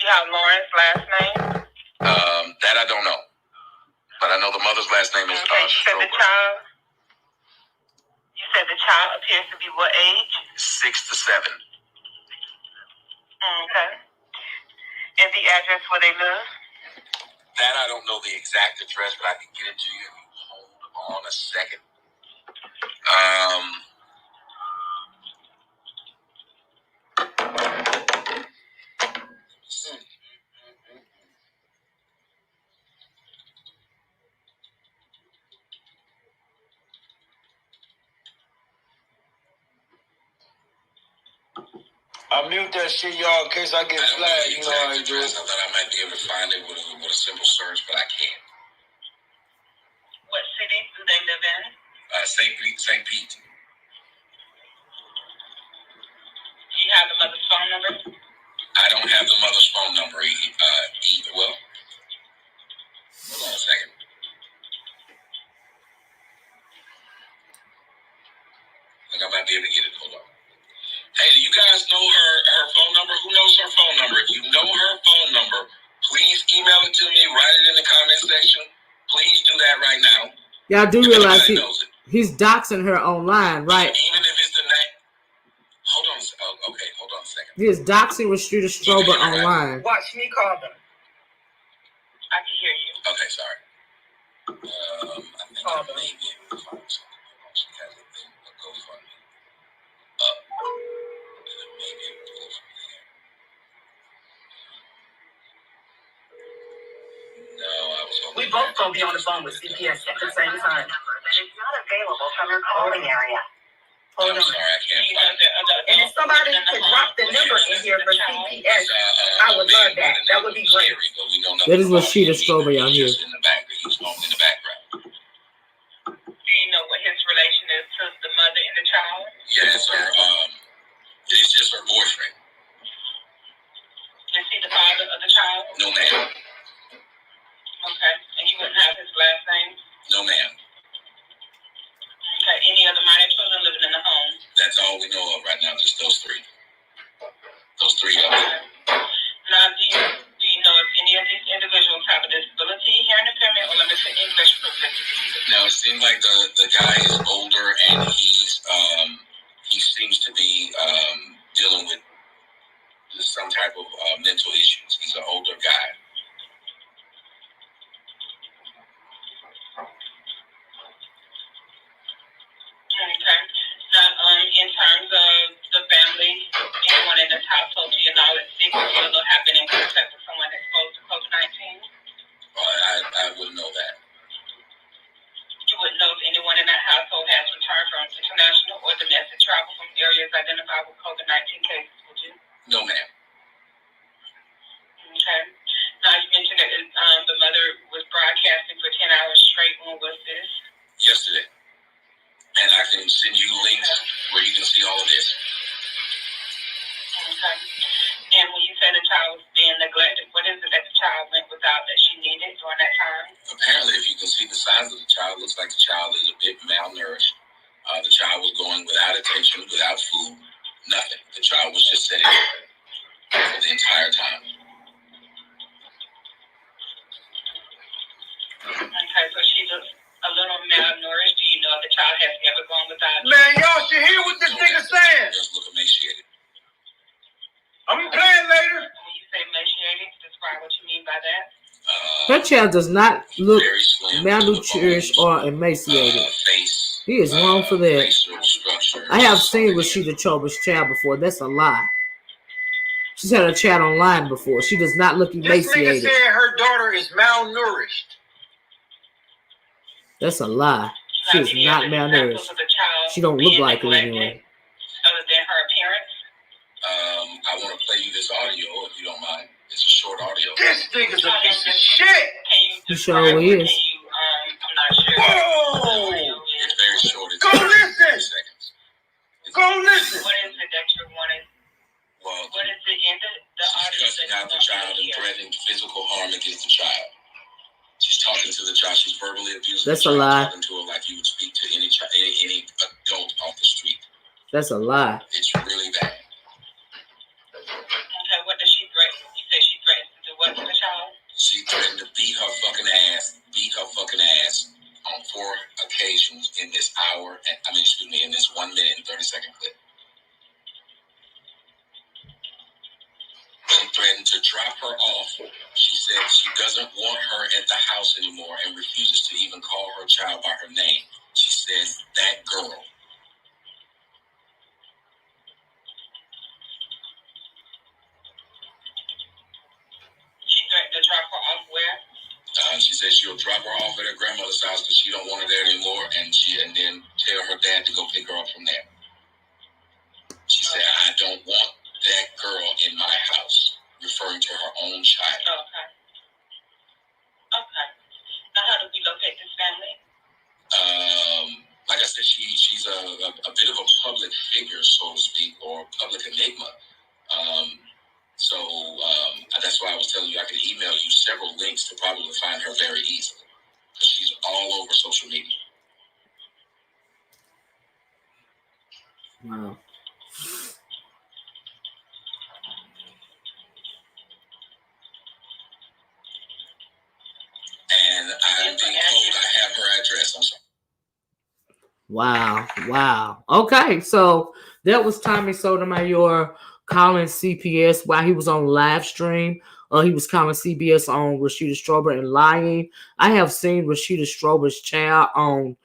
You have Lauren's last name? That I don't know. But I know the mother's last name is Strober. You said the child appears to be what age? 6 to 7. Okay. And the address where they live? That I don't know the exact address, but I can get it to you. Hold on a second. I mute that shit, y'all, in case I get flagged. You know how you do it. I thought I might be able to find it with a simple search, but I can't. What city do they live in? St. Pete. Do you have the mother's phone number? I don't have the mother's phone number either. Well, hold on a second. I think I might be able to get it. Hold on. Hey, do you guys know her phone number? Who knows her phone number? If you know her phone number, please email it to me. Write it in the comment section. Please do that right now. Y'all do realize he's doxing her online, right? Even if it's the name. Hold on. Okay, hold on a second. He is doxing Rashida Strober online. Watch me call them. I can hear you. Okay, sorry. I think I may be able to find something. She has a thing, a GoFundMe up. And I may be able to go from there. No, I was hoping. We both gonna be on the phone with CPS at the same time. But it's not available from her calling area. Hold on. Sorry, I can't find it. And if somebody could drop the number in here for CPS, I would love that. That would be great. That is Rashida Strober out here. In the back, he's home in the background. Do you know what his relation is to the mother and the child? Yeah, it's her. It's just her boyfriend. Is he the father of the child? No, ma'am. Okay. And you wouldn't have his last name? No, ma'am. Okay. Any other minor children living in the home? That's all we know of right now. Just those three. Those three of them. Okay. Now, do you know if any of these individuals have a disability, hearing impairment, or limited English proficiency? Now, it seems like the guy is older and he seems to be dealing with some type of mental issues. He's an older guy. Okay. Now, in terms of the family, anyone in this household, to your knowledge, sick or ill or have been in contact with someone exposed to COVID-19? I wouldn't know that. You wouldn't know if anyone in that household has returned from international or domestic travel from areas identified with COVID-19 cases, would you? No, ma'am. Okay. Now, you mentioned that the mother was broadcasting for 10 hours straight. When was this? Yesterday. And I can send you links where you can see all of this. Okay. And when you say the child was being neglected, what is it that the child went without that she needed during that time? Apparently, if you can see the size of the child, it looks like the child is a bit malnourished. The child was going without attention, without food, nothing. The child was just sitting there for the entire time. Okay, so she looks a little malnourished. Do you know if the child has ever gone without? Man, y'all should hear what this nigga saying. Just look emaciated. I'm playing later. When you say emaciated, describe what you mean by that. That child does not look Very slim, malnourished or emaciated. Face, He is wrong for that. facial structure. I have seen Rashida Choba's child before. That's a lie. She's had a child online before. She does not look This nigga emaciated. said her daughter is malnourished. That's a lie. She is not malnourished. She don't look like it anyway. Other than her appearance? I want to play you this audio if you don't mind. It's a short audio. This nigga's a piece of shit. Can you He sure is. I'm not sure. Whoa! It's very short. It's Go listen. 30 seconds. Go listen. What is it that you're wanting? Well, What is it in the she's audio cussing that out the child and threatening physical harm against the child. She's talking to the child. She's verbally abusing That's the a child, lie. talking to her like you would speak to any adult off the street. That's a lie. It's really bad. Okay, what does she threaten? You say she threatens to do what to the child? She threatened to beat her fucking ass on 4 occasions in this in this 1 minute and 30-second clip. She threatened to drop her off. She said she doesn't want her at the house anymore and refuses to even call her child by her name. She says, that girl. She threatened to drop her off where? She says she'll drop her off at her grandmother's house because she don't want her there anymore, and then tell her dad to go pick her up from there. She said, I don't want that girl in my house, referring to her own child. Okay. Okay. Now, how do we locate this family? Like I said, she's a bit of a public figure, so to speak, or public enigma. So that's why I was telling you I could email you several links to probably find her very easily, because she's all over social media. Wow. And I'm being told I have her address. I'm sorry. Wow. Okay, so that was Tommy Sotomayor calling CPS while he was on live stream. He was calling CBS on Rashida Strober and lying. I have seen Rashida Strober's child on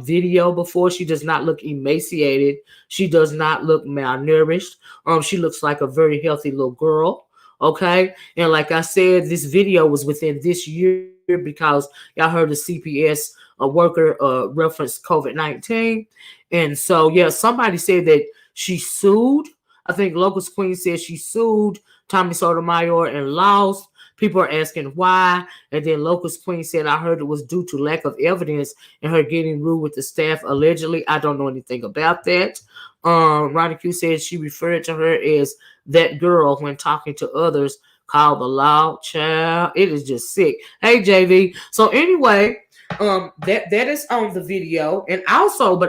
video before. She does not look emaciated. She does not look malnourished. She looks like a very healthy little girl. Okay. And like I said, this video was within this year because y'all heard the CPS worker reference COVID-19. And so, yeah, somebody said that she sued. I think Locust Queen said she sued Tommy Sotomayor and lost. People are asking why. And then Locust Queen said, I heard it was due to lack of evidence and her getting rude with the staff allegedly. I don't know anything about that. Ronnie Q said she referred to her as that girl when talking to others, called the loud child. It is just sick. Hey JV. So anyway, that is on the video. And also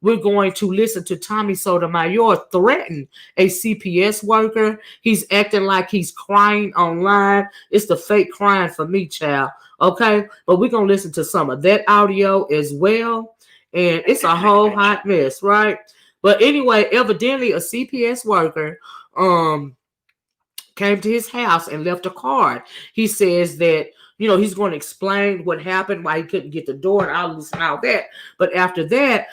we're going to listen to Tommy Sotomayor threaten a CPS worker. He's acting like he's crying online. It's the fake crying for me, child. Okay, but we're gonna listen to some of that audio as well. And it's a whole hot mess, right? But anyway, evidently a CPS worker came to his house and left a card. He says that, he's going to explain what happened, why he couldn't get the door and all this and all that. But after that,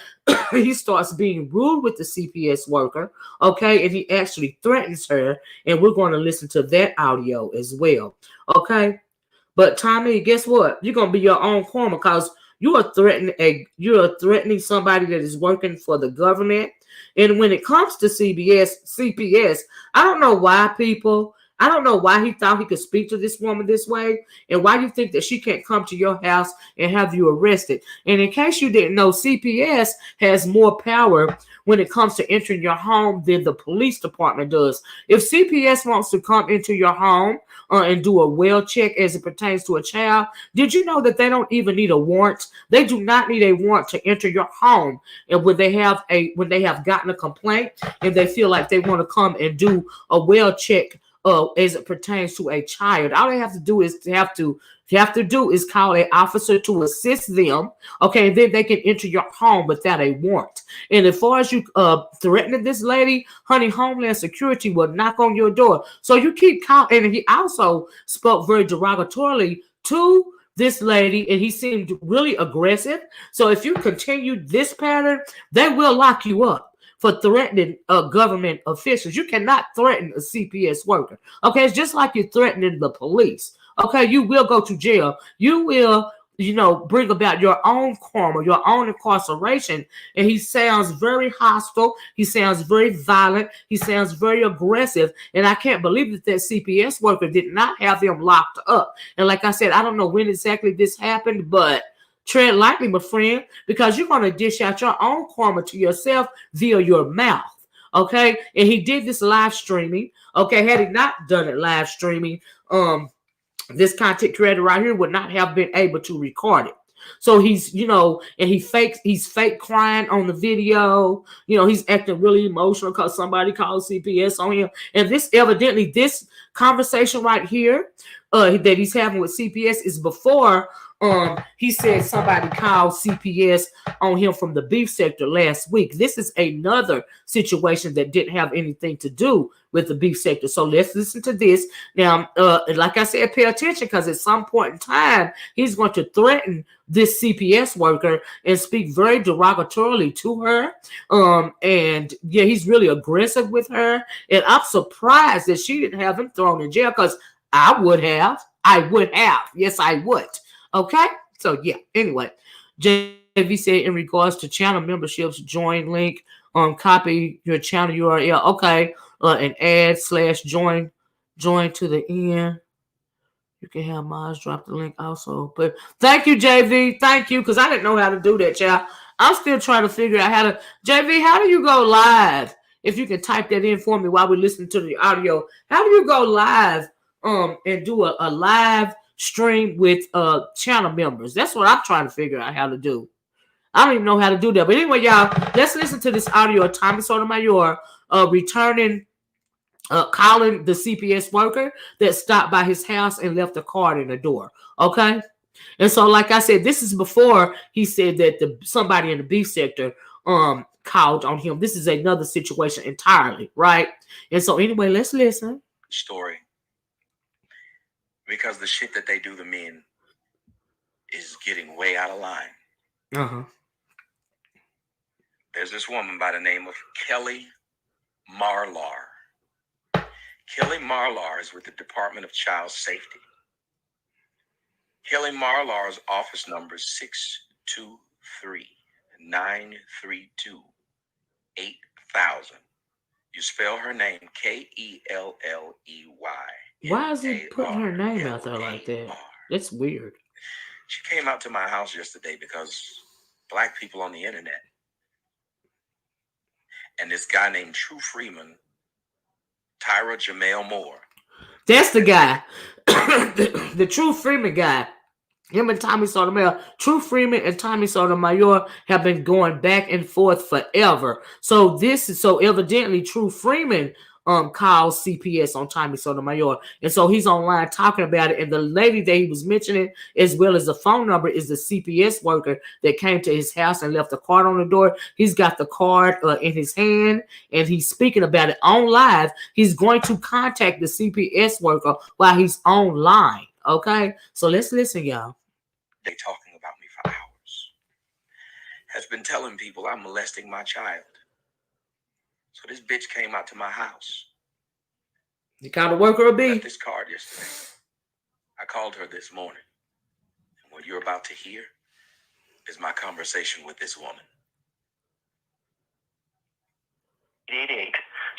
he starts being rude with the CPS worker, okay? And he actually threatens her. And we're going to listen to that audio as well, okay? But Tommy, guess what? You're gonna be your own karma because you are threatening somebody that is working for the government. And when it comes to CPS, I don't know why I don't know why he thought he could speak to this woman this way, and why you think that she can't come to your house and have you arrested. And in case you didn't know, CPS has more power when it comes to entering your home than the police department does. If CPS wants to come into your home and do a well check as it pertains to a child, did you know that they don't even need a warrant? They do not need a warrant to enter your home. And when they have gotten a complaint and they feel like they want to come and do a well check as it pertains to a child, all they have to do is call an officer to assist them. Okay, and then they can enter your home without a warrant. And as far as you threatening this lady, honey, Homeland Security will knock on your door. So you keep calling. And he also spoke very derogatorily to this lady, and he seemed really aggressive. So if you continue this pattern, they will lock you up for threatening government officials. You cannot threaten a CPS worker. Okay, it's just like you're threatening the police. Okay, you will go to jail. You will, bring about your own karma, your own incarceration. And he sounds very hostile. He sounds very violent. He sounds very aggressive. And I can't believe that CPS worker did not have him locked up. And like I said, I don't know when exactly this happened, but tread lightly, my friend, because you're going to dish out your own karma to yourself via your mouth. Okay. And he did this live streaming. Okay. Had he not done it live streaming, this content creator right here would not have been able to record it. So he's, and he's fake crying on the video. He's acting really emotional because somebody called CPS on him. And this conversation right here that he's having with CPS is before he said somebody called CPS on him from the beef sector last week. This is another situation that didn't have anything to do with the beef sector. So let's listen to this. Now, like I said, pay attention, because at some point in time, he's going to threaten this CPS worker and speak very derogatorily to her. And yeah, he's really aggressive with her. And I'm surprised that she didn't have him thrown in jail, because I would have. Yes, I would. Okay, so yeah. Anyway, JV said in regards to channel memberships, join link, copy your channel URL. Okay, and add /join to the end. You can have Maz drop the link also. But thank you, JV. Thank you, because I didn't know how to do that, child. I'm still trying to figure out how to. JV, how do you go live? If you can type that in for me while we listen to the audio. How do you go live and do a live stream with channel members? That's what I'm trying to figure out how to do. I don't even know how to do that. But anyway, y'all, let's listen to this audio of Tommy Sotomayor returning, calling the CPS worker that stopped by his house and left a card in the door. Okay? And so, like I said, this is before he said that somebody in the beef sector called on him. This is another situation entirely, right? And so anyway, let's listen. Story. Because the shit that they do to men is getting way out of line. Uh-huh. There's this woman by the name of Kelly Marlar. Kelly Marlar is with the Department of Child Safety. Kelly Marlar's office number is 623-932-8000. You spell her name Kelley. Why is he putting her name out there like that? That's weird. She came out to my house yesterday because black people on the internet and this guy named True Freeman, Tyra Jamel Moore. That's the guy. the True Freeman guy. Him and Tommy Sotomayor, True Freeman and Tommy Sotomayor have been going back and forth forever. So evidently True Freeman calls CPS on Tommy Sotomayor. And so he's online talking about it. And the lady that he was mentioning, as well as the phone number, is the CPS worker that came to his house and left a card on the door. He's got the card in his hand and he's speaking about it on live. He's going to contact the CPS worker while he's online. Okay, so let's listen, y'all. They talking about me for hours. Has been telling people I'm molesting my child. So this bitch came out to my house. You called a worker a B? Left this card yesterday. I called her this morning. And what you're about to hear is my conversation with this woman.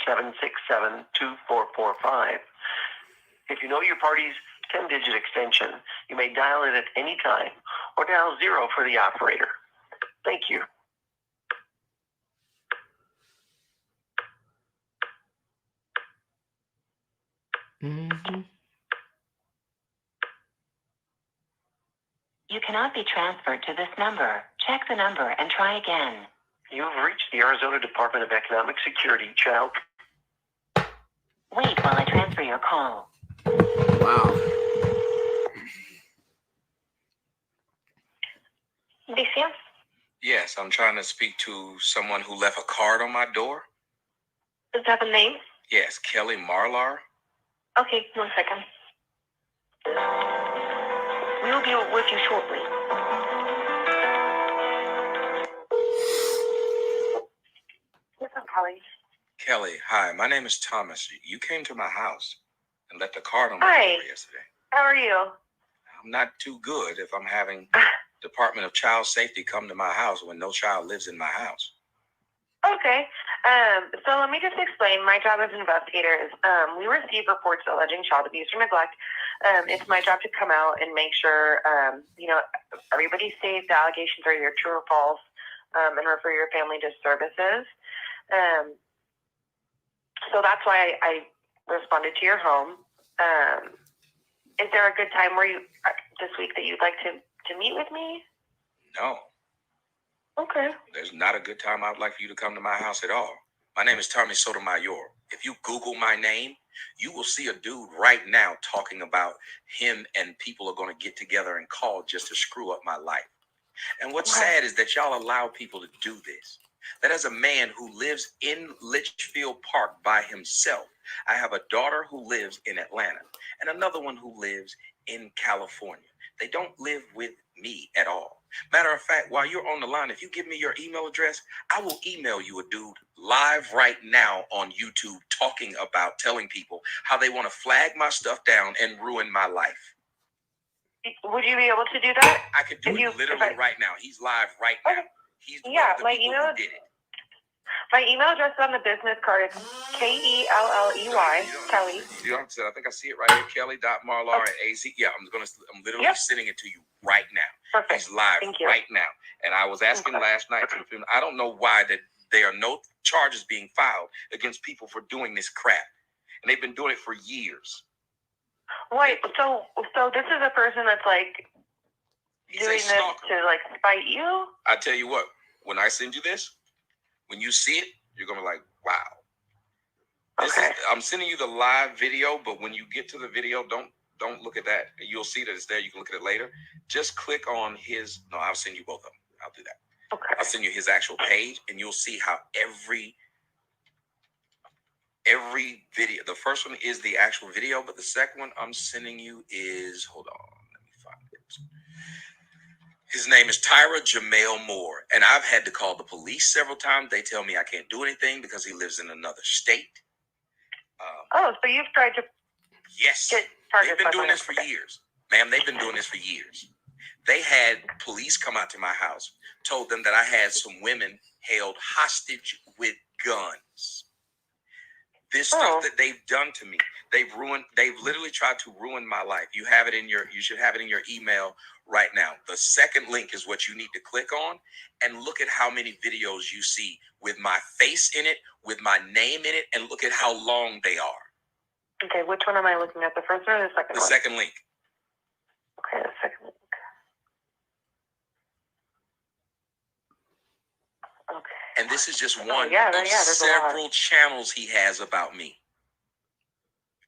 888-767-2445. If you know your party's 10-digit extension, you may dial it at any time or dial 0 for the operator. Thank you. Mm-hmm. You cannot be transferred to this number. Check the number and try again. You have reached the Arizona Department of Economic Security, child. Wait while I transfer your call. Wow. Alicia? Yes, I'm trying to speak to someone who left a card on my door. Does that have a name? Yes, Kelly Marlar. Okay, 1 second. We will be with you shortly. This is Kelly. Kelly, hi, my name is Thomas. You came to my house and left a card on my door yesterday. How are you? I'm not too good if I'm having Department of Child Safety come to my house when no child lives in my house. Okay. So let me just explain. My job as an investigator is we receive reports alleging child abuse or neglect. It's my job to come out and make sure, everybody's safe, the allegations are either true or false, and refer your family to services. So that's why I responded to your home. Is there a good time where this week that you'd like to meet with me? No. Okay. There's not a good time I'd like for you to come to my house at all. My name is Tommy Sotomayor. If you Google my name, you will see a dude right now talking about him and people are going to get together and call just to screw up my life. And what's sad is that y'all allow people to do this. That as a man who lives in Litchfield Park by himself, I have a daughter who lives in Atlanta and another one who lives in California. They don't live with me at all. Matter of fact, while you're on the line, if you give me your email address, I will email you a dude live right now on YouTube telling people how they want to flag my stuff down and ruin my life. Would you be able to do that? I could do it literally right now. He's live right now. He's one of the people who did it. My email address on the business card is Kelley, Kelly. You know what I'm saying? I think I see it right here, Kelly.Marlar@AZ. Yeah, I'm literally sending it to you right now. Perfect. He's live right now. And I was asking last night to the film, I don't know why that there are no charges being filed against people for doing this crap. And they've been doing it for years. Wait, so this is a person that's like doing this to like spite you? I tell you what, when I send you this, when you see it, you're gonna be like, wow. I'm sending you the live video, but when you get to the video, don't look at that. You'll see that it's there. You can look at it later. Just click on his. No, I'll send you both of them. I'll do that. Okay. I'll send you his actual page, and you'll see how every video. The first one is the actual video, but the second one I'm sending you is. Hold on, let me find it. His name is Tyra Jamel Moore, and I've had to call the police several times. They tell me I can't do anything because he lives in another state. So you've tried to Yes. get targets. They've been doing this for years. Ma'am, they've been doing this for years. They had police come out to my house, told them that I had some women held hostage with guns. This stuff that they've done to me, they've literally tried to ruin my life. You should have it in your email right now. The second link is what you need to click on and look at how many videos you see with my face in it, with my name in it, and look at how long they are. Okay, which one am I looking at? The first one or the second one? The second link. Okay, the second link. Okay. And this is just one of several channels he has about me.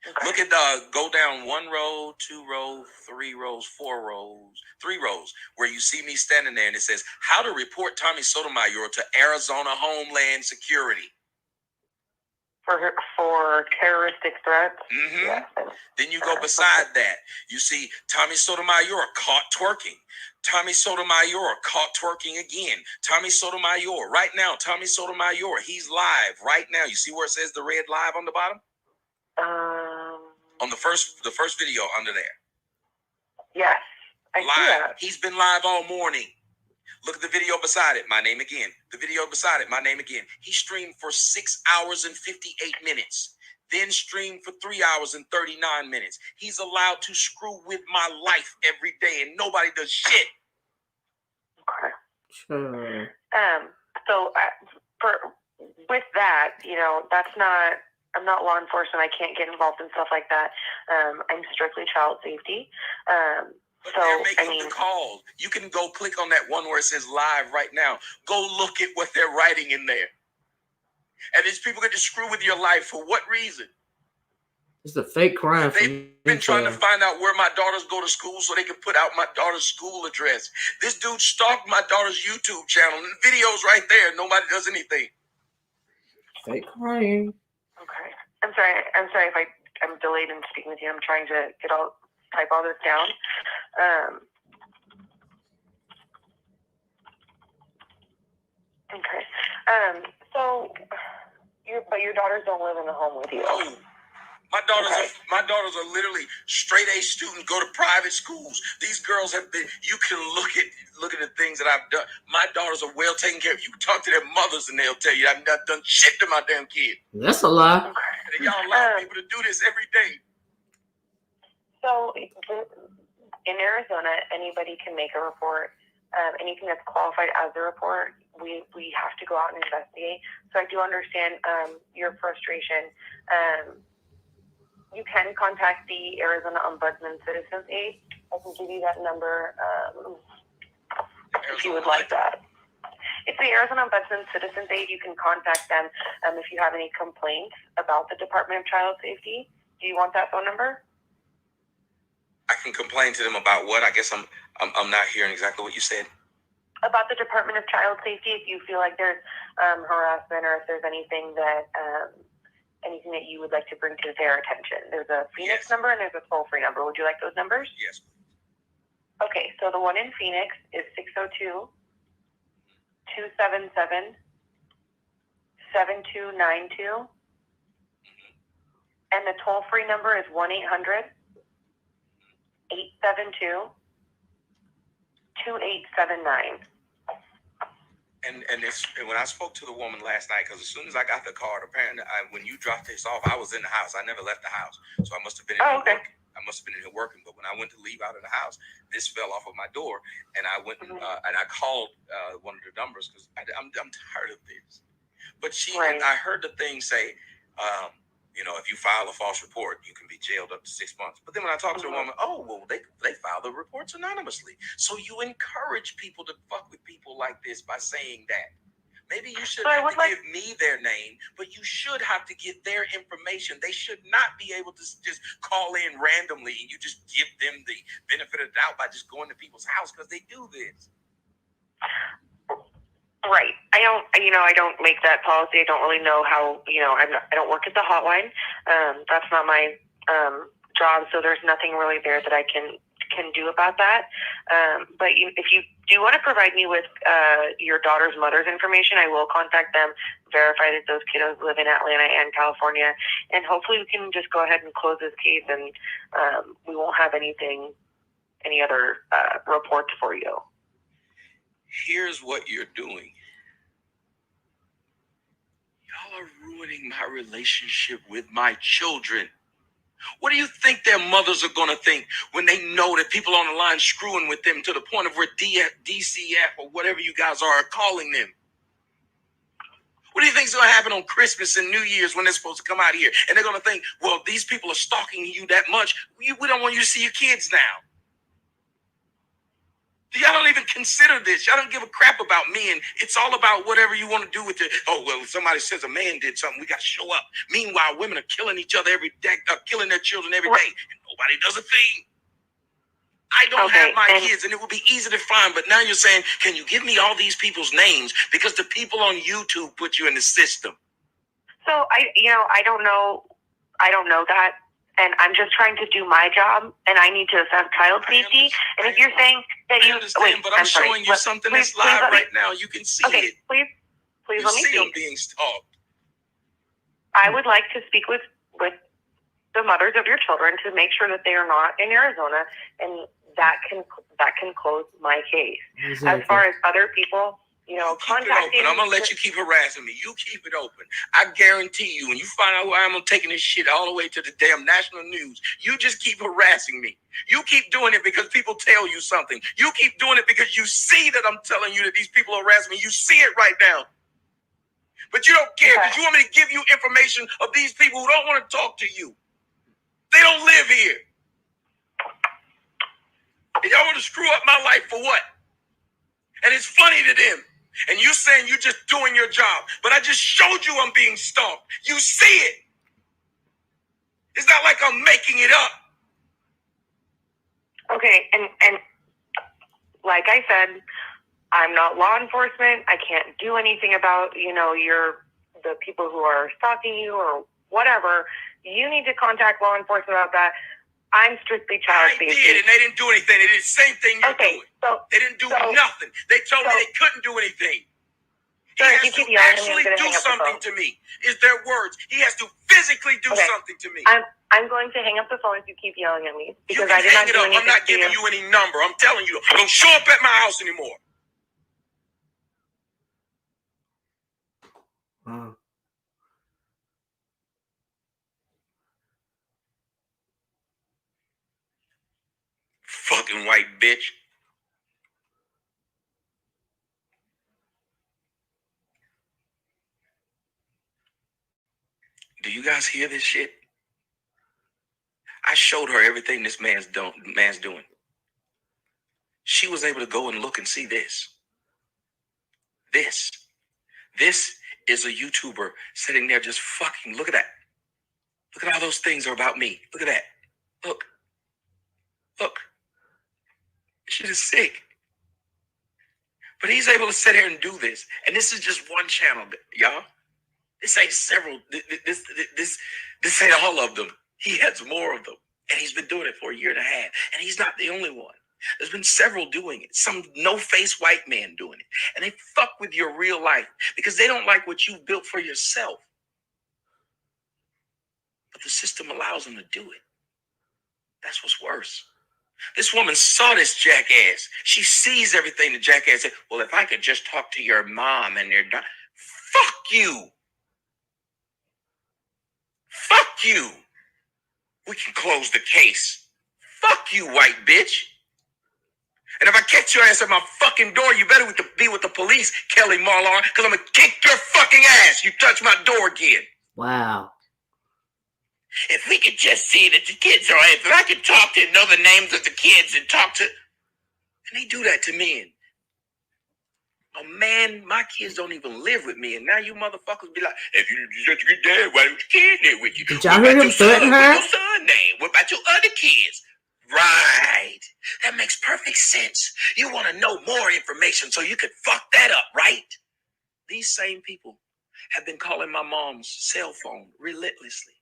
Okay. Look at go down 1 row, 2 rows, 3 rows, 4 rows, 3 rows, where you see me standing there and it says, how to report Tommy Sotomayor to Arizona Homeland Security. For terroristic threats? Mm-hmm. Yeah. Then you go beside that. You see Tommy Sotomayor caught twerking. Tommy Sotomayor caught twerking again. Tommy Sotomayor, right now, Tommy Sotomayor, he's live right now. You see where it says the red live on the bottom? On the first video under there. Yes, I see that. He's been live all morning. Look at the video beside it, my name again. The video beside it, my name again. He streamed for 6 hours and 58 minutes. Then streamed for 3 hours and 39 minutes. He's allowed to screw with my life every day and nobody does shit. Okay. Sure. With that, I'm not law enforcement. I can't get involved in stuff like that. I'm strictly child safety. But they're making the call. You can go click on that one where it says live right now. Go look at what they're writing in there. And these people get to screw with your life for what reason? It's a fake crime. They've been trying to find out where my daughters go to school so they can put out my daughter's school address. This dude stalked my daughter's YouTube channel. And the video's right there. Nobody does anything. Fake crime. Okay. I'm sorry if I'm delayed in speaking with you. I'm trying to type all this down. Okay. So your daughters don't live in the home with you. No. My daughters are literally straight A students, go to private schools. These girls have been, you can look at the things that I've done. My daughters are well taken care of. You can talk to their mothers and they'll tell you I've not done shit to my damn kid. That's a lie. And y'all allow people to do this every day. So in Arizona, anybody can make a report. Anything that's qualified as a report, we have to go out and investigate. So I do understand your frustration. You can contact the Arizona Ombudsman Citizens Aid. I can give you that number if you would like that. It's the Arizona Ombudsman Citizens Aid. You can contact them if you have any complaints about the Department of Child Safety. Do you want that phone number? I can complain to them about what? I guess I'm not hearing exactly what you said. About the Department of Child Safety, if you feel like there's harassment or if there's anything that you would like to bring to their attention. There's a Phoenix number and there's a toll-free number. Would you like those numbers? Yes. Okay, so the one in Phoenix is 602-277-7292. And the toll-free number is 1-800-872-2879. And when I spoke to the woman last night, because as soon as I got the card, apparently when you dropped this off, I was in the house. I never left the house, so I must have been in here working. I must have been in here working. But when I went to leave out of the house, this fell off of my door, and I went and I called one of the numbers because I'm tired of this. But I heard the thing say, if you file a false report, you can be jailed up to 6 months. But then when I talked to a woman, they file the reports anonymously. So you encourage people to fuck with people like this by saying that. Maybe you shouldn't have to give me their name, but you should have to get their information. They should not be able to just call in randomly and you just give them the benefit of the doubt by just going to people's house because they do this. Right. I don't make that policy. I don't really know how, I don't work at the hotline. That's not my job. So there's nothing really there that I can can do about that. But if you do want to provide me with your daughter's mother's information, I will contact them, verify that those kiddos live in Atlanta and California, and hopefully we can just go ahead and close this case, and we won't have any other reports for you. Here's what you're doing. Y'all are ruining my relationship with my children. What do you think their mothers are going to think when they know that people on the line screwing with them to the point of where DCF or whatever you guys are calling them? What do you think is going to happen on Christmas and New Year's when they're supposed to come out here? And they're going to think, well, these people are stalking you that much. We don't want you to see your kids now. Y'all don't even consider this. Y'all don't give a crap about me, and it's all about whatever you want to do with it. Oh, well, if somebody says a man did something, we got to show up. Meanwhile, women are killing each other every day, killing their children every day, and nobody does a thing. I don't have my kids, and it would be easy to find, but now you're saying, can you give me all these people's names? Because the people on YouTube put you in the system. So, I don't know that. And I'm just trying to do my job, and I need to assess child safety. And if you're saying that you understand, but I'm showing you something that's live right now. You can see it. Please let me see speak. I'm being stalked. I would like to speak with the mothers of your children to make sure that they are not in Arizona, and that can close my case. Exactly. As far as other people, contacting. I'm gonna let you keep harassing me. You keep it open. I guarantee you, when you find out who I am, I'm taking this shit all the way to the damn national news. You just keep harassing me. You keep doing it because people tell you something. You keep doing it because you see that I'm telling you that these people are harassing me. You see it right now. But you don't care because you want me to give you information of these people who don't want to talk to you. They don't live here. And y'all want to screw up my life for what? And it's funny to them. And you saying you're just doing your job. But I just showed you I'm being stalked. You see it. It's not like I'm making it up. Okay, and like I said, I'm not law enforcement. I can't do anything about, the people who are stalking you or whatever. You need to contact law enforcement about that. I'm strictly child safety. I did, and they didn't do anything. They did the same thing you're doing. They didn't do nothing. They told me they couldn't do anything. He has to actually do something to me, is their words. He has to physically do something to me. I'm going to hang up the phone if you keep yelling at me. Because I did not do anything. I'm not giving you any number. I'm telling you, don't show up at my house anymore. Wow. Fucking white bitch. Do you guys hear this shit? I showed her everything this man's doing. She was able to go and look and see this. This is a YouTuber sitting there just fucking, look at that. Look at all those things are about me. Look at that. Look. Shit is sick. But he's able to sit here and do this. And this is just one channel, y'all. This ain't several. This ain't all of them. He has more of them. And he's been doing it for a year and a half. And he's not the only one. There's been several doing it. Some no-face white man doing it. And they fuck with your real life because they don't like what you've built for yourself. But the system allows them to do it. That's what's worse. This woman saw this jackass. She sees everything the jackass said. Well, if I could just talk to your mom and they're done. Fuck you. Fuck you. We can close the case. Fuck you, white bitch. And if I catch your ass at my fucking door, you better be with the police, Kelly Marlar, because I'm going to kick your fucking ass. You touch my door again. Wow. If we could just see that the kids are, if I could talk to know the names of the kids and talk to, and they do that to men. Oh man, my kids don't even live with me, and now you motherfuckers be like, if you such a good dad, why don't your kids live with you? Did y'all hear him threaten her? What's your son name? What about your other kids? Right. That makes perfect sense. You want to know more information so you could fuck that up, right? These same people have been calling my mom's cell phone relentlessly.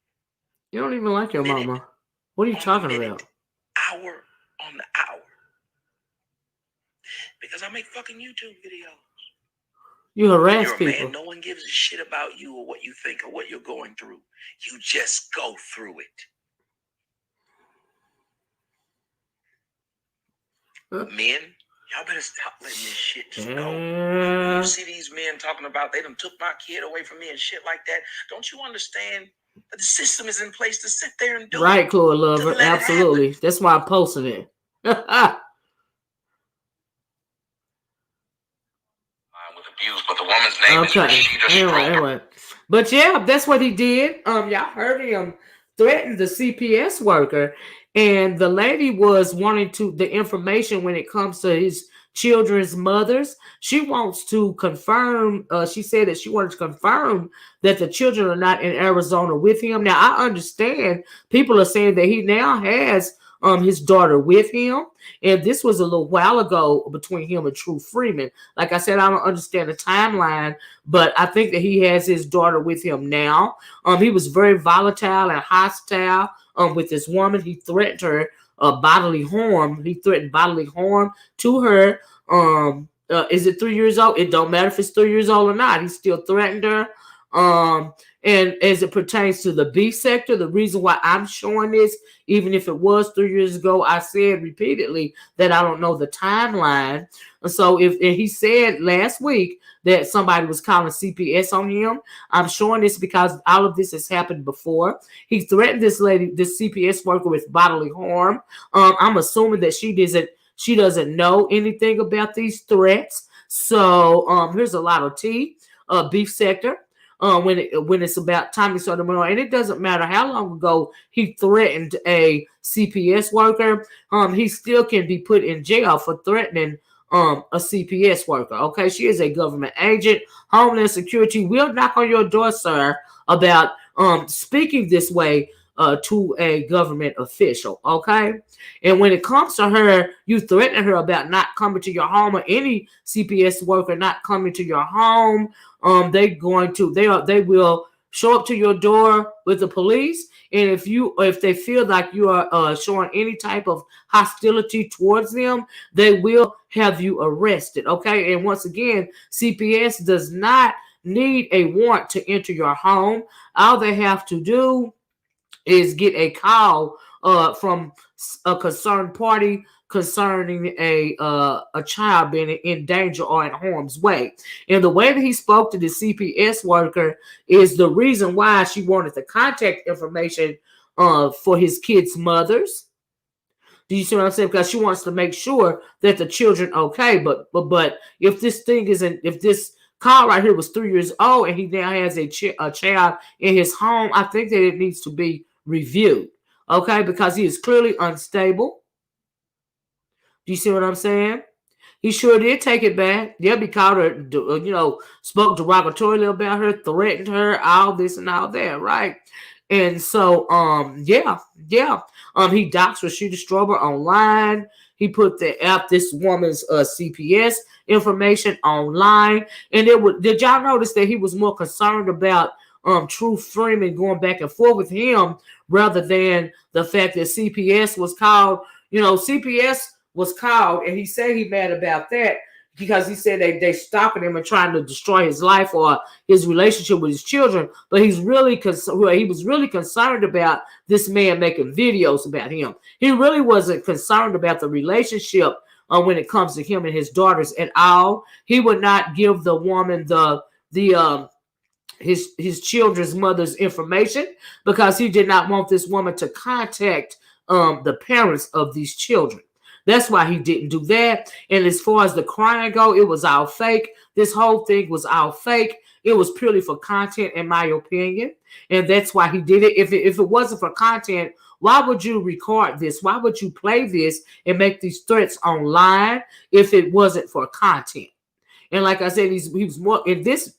You don't even like your mama. What are you talking about? Hour on the hour. Because I make fucking YouTube videos. You harass You're a people. man, no one gives a shit about you or what you think or what you're going through. You just go through it. Men, y'all better stop letting this shit just go. You see these men talking about they done took my kid away from me and shit like that. Don't you understand that the system is in place to sit there and do right, it? Chloe Lover. Absolutely. That's why I posted it. With abuse, but the woman's name is Rashida anyway. But yeah, that's what he did. Y'all heard him threaten the CPS worker, and the lady was wanting the information when it comes to his children's mothers. She wants to confirm. She said that she wanted to confirm that the children are not in Arizona with him. Now I understand people are saying that he now has his daughter with him, and this was a little while ago between him and True Freeman. Like I said, I don't understand the timeline, but I think that he has his daughter with him now. He was very volatile and hostile with this woman. He threatened her bodily harm. He threatened bodily harm to her. Is it 3 years old? It don't matter if it's 3 years old or not. He still threatened her. And as it pertains to the B sector, the reason why I'm showing this, even if it was 3 years ago, I said repeatedly that I don't know the timeline. So if he said last week that somebody was calling CPS on him, I'm showing this because all of this has happened before. He threatened this lady, this CPS worker, with bodily harm. I'm assuming that she doesn't know anything about these threats. So here's a lot of tea. Beef sector. When it's about Tommy Soto, and it doesn't matter how long ago he threatened a CPS worker, he still can be put in jail for threatening a CPS worker. Okay, she is a government agent. Homeland Security will knock on your door, sir, about speaking this way to a government official. Okay, and when it comes to her, you threaten her about not coming to your home, or any CPS worker not coming to your home. They will show up to your door with the police, and if they feel like you are showing any type of hostility towards them, they will have you arrested. Okay, and once again, CPS does not need a warrant to enter your home. All they have to do is get a call from a concerned party concerning a child being in danger or in harm's way. And the way that he spoke to the CPS worker is the reason why she wanted the contact information for his kids' mothers. Do you see what I'm saying? Because she wants to make sure that the children okay. But if this thing isn't, if this call right here was 3 years old and he now has a child in his home, I think that it needs to be reviewed. Okay, because he is clearly unstable. Do you see what I'm saying? He sure did take it back. Yeah, he called her, spoke derogatorily about her, threatened her, all this and all that, right? And so, he doxed Rashida Strober online. He put this woman's CPS information online. And did y'all notice that he was more concerned about True Freeman going back and forth with him rather than the fact that CPS was called? CPS was called, and he said he mad about that because he said they stalking him and trying to destroy his life or his relationship with his children. But he was really concerned about this man making videos about him. He really wasn't concerned about the relationship when it comes to him and his daughters at all. He would not give the woman his children's mother's information because he did not want this woman to contact the parents of these children. That's why he didn't do that. And as far as the crying go, it was all fake. This whole thing was all fake. It was purely for content, in my opinion. And that's why he did it. If it wasn't for content, why would you record this? Why would you play this and make these threats online if it wasn't for content? And like I said, he was more in this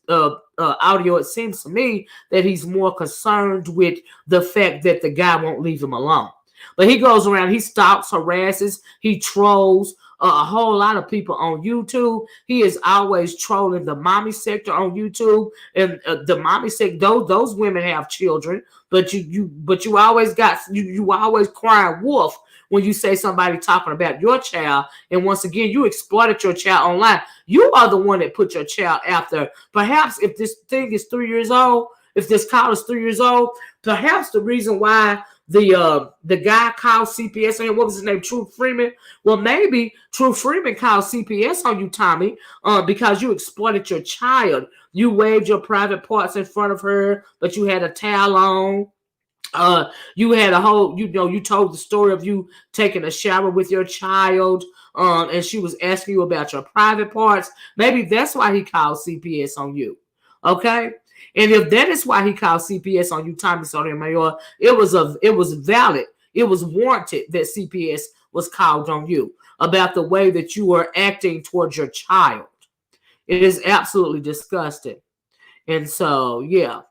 audio. It seems to me that he's more concerned with the fact that the guy won't leave him alone. But he goes around, he stalks, harasses, he trolls a whole lot of people on YouTube. He is always trolling the mommy sector on YouTube, and the mommy sector. Those women have children, but you always got you always crying wolf when you say somebody talking about your child. And once again, you exploited your child online. You are the one that put your child out there. Perhaps if this thing is 3 years old, if this call is 3 years old, perhaps the reason why the guy called CPS on him, what was his name, True Freeman? Well, maybe True Freeman called CPS on you, Tommy, because you exploited your child. You waved your private parts in front of her, but you had a towel on. You had a whole, you told the story of you taking a shower with your child, and she was asking you about your private parts. Maybe that's why he called CPS on you. Okay. And if that is why he called CPS on you, Tommy Sotomayor, it was valid. It was warranted that CPS was called on you about the way that you were acting towards your child. It is absolutely disgusting. And so, yeah.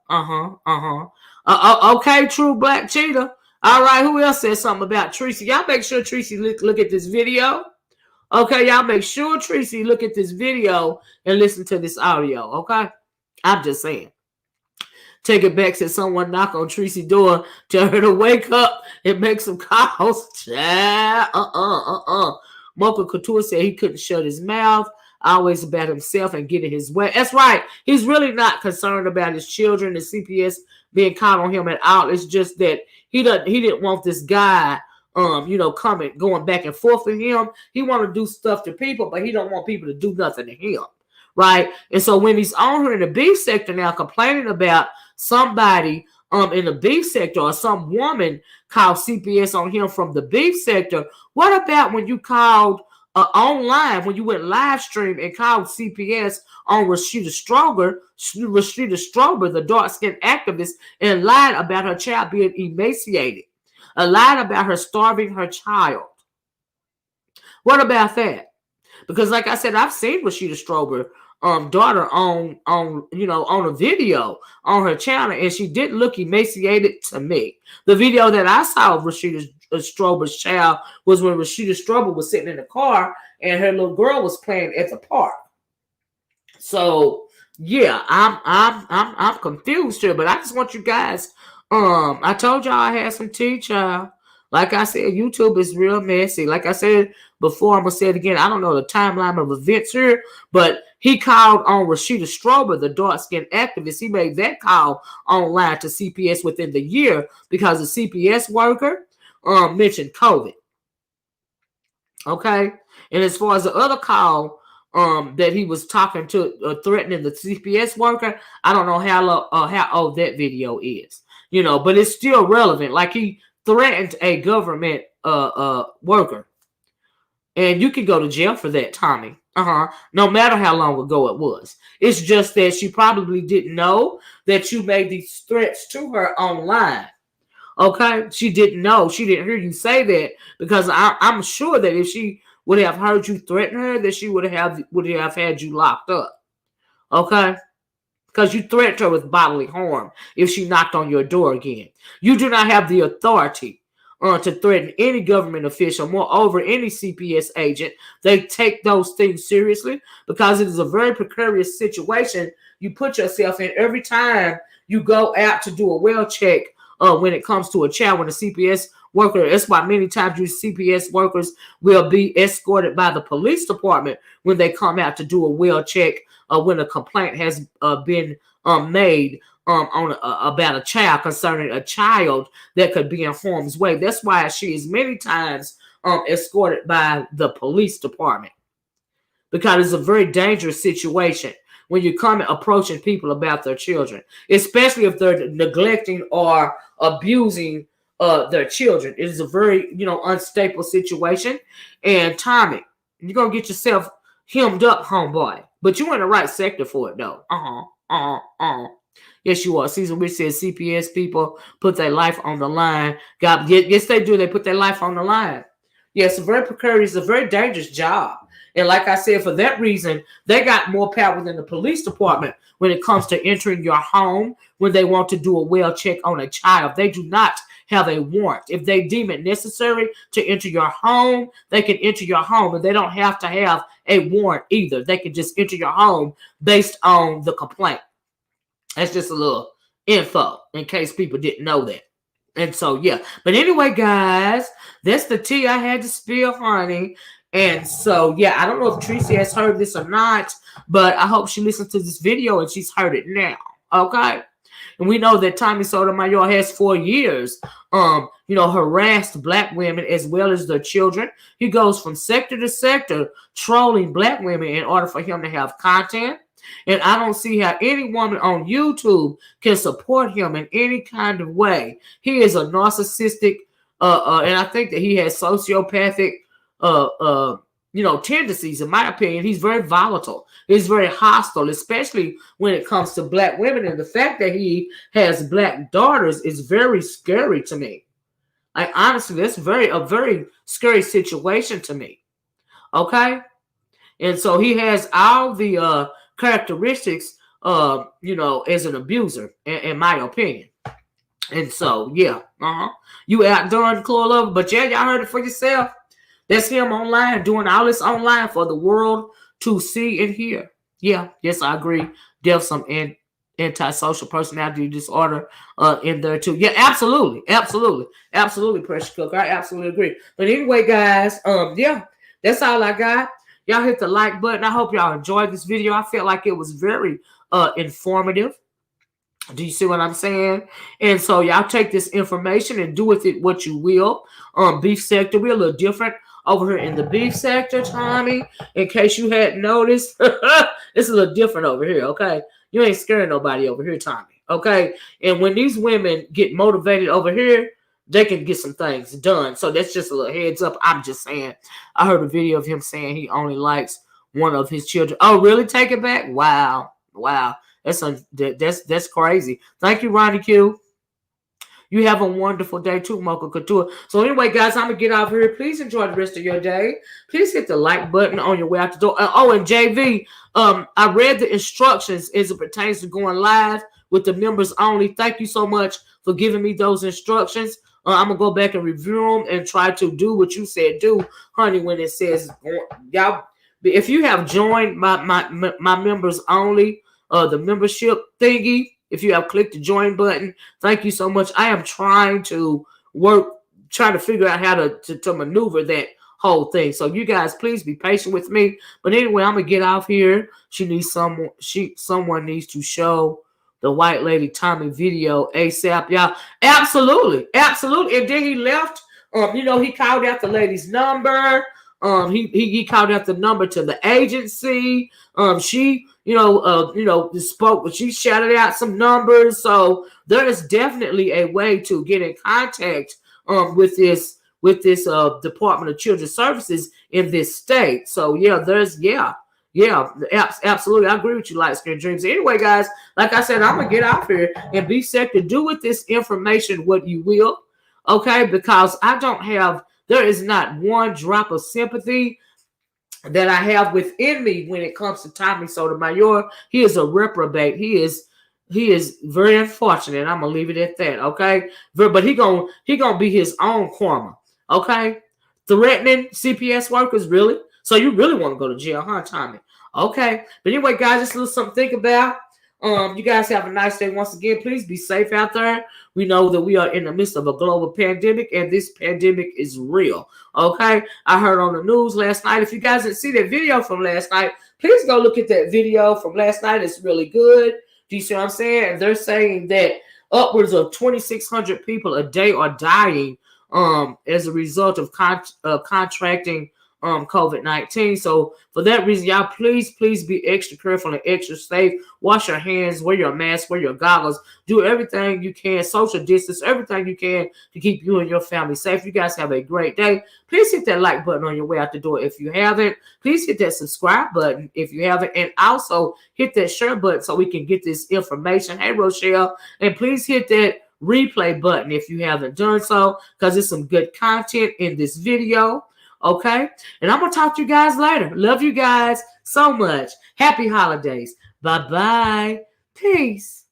Okay, True Black Cheetah. All right, who else said something about Tracy? Y'all make sure Tracy look at this video. Okay, y'all make sure Tracy look at this video and listen to this audio, okay? I'm just saying. Take it back, said someone knock on Tracy's door, tell her to wake up and make some calls. Mocha Couture said he couldn't shut his mouth, always about himself and getting his way. That's right. He's really not concerned about his children, the CPS being caught on him at all. It's just that he didn't want this guy going back and forth with him. He want to do stuff to people, but he don't want people to do nothing to him. Right? And so when he's on her in the B sector now complaining about somebody in the B sector or some woman called CPS on him from the B sector, what about when you called online, when you went live stream and called CPS on Rashida Strober, the dark-skinned activist, and lied about her child being emaciated, lied about her starving her child? What about that? Because like I said, I've seen Rashida Strober daughter on a video on her channel, and she didn't look emaciated to me. The video that I saw of Rashida Strober's child was when Rashida Strober was sitting in the car and her little girl was playing at the park. So yeah, I'm confused here, but I just want you guys. I told y'all I had some tea, child. Like I said, YouTube is real messy. Like I said before, I'm going to say it again. I don't know the timeline of events here, but he called on Rashida Strober, the dark-skinned activist. He made that call online to CPS within the year because the CPS worker mentioned COVID. Okay? And as far as the other call that he was talking to, threatening the CPS worker, I don't know how old that video is. But it's still relevant. Like he threatened a government worker. And you can go to jail for that, Tommy. No matter how long ago it was. It's just that she probably didn't know that you made these threats to her online. Okay? She didn't know. She didn't hear you say that because I'm sure that if she would have heard you threaten her, that she would have had you locked up. Okay? Because you threatened her with bodily harm if she knocked on your door again. You do not have the authority to threaten any government official. Moreover, any CPS agent, they take those things seriously because it is a very precarious situation you put yourself in every time you go out to do a well check when it comes to a child, when a CPS worker. That's why many times you CPS workers will be escorted by the police department when they come out to do a well check when a complaint has been made about a child, concerning a child that could be in harm's way. That's why she is many times escorted by the police department, because it's a very dangerous situation when you come approaching people about their children, especially if they're neglecting or abusing their children. It is a very unstable situation. And Tommy, you're gonna get yourself hemmed up, homeboy. But you in the right sector for it, though. Yes, you are. Season Witch says CPS people put their life on the line. God, yes, they do. They put their life on the line. Yes, a very precarious, a very dangerous job. And like I said, for that reason, they got more power than the police department when it comes to entering your home when they want to do a well check on a child. They do not have a warrant. If they deem it necessary to enter your home, they can enter your home, and they don't have to have a warrant either. They can just enter your home based on the complaint. That's just a little info in case people didn't know that. And so, yeah. But anyway, guys, that's the tea I had to spill, honey. And so, yeah, I don't know if Tracy has heard this or not, but I hope she listens to this video and she's heard it now. Okay? And we know that Tommy Sotomayor has for years, harassed black women as well as their children. He goes from sector to sector trolling black women in order for him to have content. And I don't see how any woman on YouTube can support him in any kind of way. He is a narcissistic, and I think that he has sociopathic, tendencies. In my opinion, he's very volatile. He's very hostile, especially when it comes to black women. And the fact that he has black daughters is very scary to me. Like, honestly, that's a very scary situation to me. Okay, and so he has all the characteristics, as an abuser, in my opinion. And so, yeah, you outdone Chloe Love, but yeah, y'all heard it for yourself. That's him online doing all this online for the world to see and hear. Yeah, yes, I agree. There's some antisocial personality disorder in there too. Yeah, absolutely, Precious Cook. I absolutely agree. But anyway, guys, yeah, that's all I got. Y'all hit the like button. I hope y'all enjoyed this video. I felt like it was very informative. Do you see what I'm saying? And so y'all take this information and do with it what you will. Beef sector, we're a little different over here in the beef sector, Tommy. In case you hadn't noticed, it's a little different over here, okay? You ain't scaring nobody over here, Tommy, okay? And when these women get motivated over here, they can get some things done. So that's just a little heads up. I'm just saying. I heard a video of him saying he only likes one of his children. Oh, really? Take it back? Wow. That's crazy. Thank you, Ronnie Q. You have a wonderful day too, Mocha Couture. So anyway, guys, I'm going to get out of here. Please enjoy the rest of your day. Please hit the like button on your way out the door. And JV, I read the instructions as it pertains to going live with the members only. Thank you so much for giving me those instructions. I'm going to go back and review them and try to do what you said do, honey, when it says, y'all, if you have joined my members only, the membership thingy, if you have clicked the join button, thank you so much. I am trying to figure out how to maneuver that whole thing. So you guys, please be patient with me. But anyway, I'm going to get off here. Someone needs to show the white lady Tommy video ASAP, y'all. Absolutely. And then he left. He called out the lady's number. He called out the number to the agency. She spoke. She shouted out some numbers. So there is definitely a way to get in contact with this Department of Children's Services in this state. So yeah, absolutely. I agree with you, Light Skin Dreams. Anyway, guys, like I said, I'm going to get out here and be sector. Do with this information what you will, okay? Because there is not one drop of sympathy that I have within me when it comes to Tommy Sotomayor. He is a reprobate. He is very unfortunate. I'm going to leave it at that, okay? But he gonna be his own karma, okay? Threatening CPS workers, really? So you really want to go to jail, huh, Tommy? Okay. But anyway, guys, just a little something to think about. You guys have a nice day. Once again, please be safe out there. We know that we are in the midst of a global pandemic, and this pandemic is real. Okay. I heard on the news last night. If you guys didn't see that video from last night, please go look at that video from last night. It's really good. Do you see what I'm saying? And they're saying that upwards of 2,600 people a day are dying as a result of contracting COVID-19. So for that reason, y'all, please be extra careful and extra safe. Wash your hands, wear your mask, wear your goggles, do everything you can, social distance, everything you can to keep you and your family safe. You guys have a great day. Please hit that like button on your way out the door if you haven't. Please hit that subscribe button if you haven't, and also hit that share button so we can get this information. Hey, Rochelle, and please hit that replay button if you haven't done so, because there's some good content in this video. Okay, and I'm gonna talk to you guys later. Love you guys so much. Happy holidays. Bye-bye. Peace.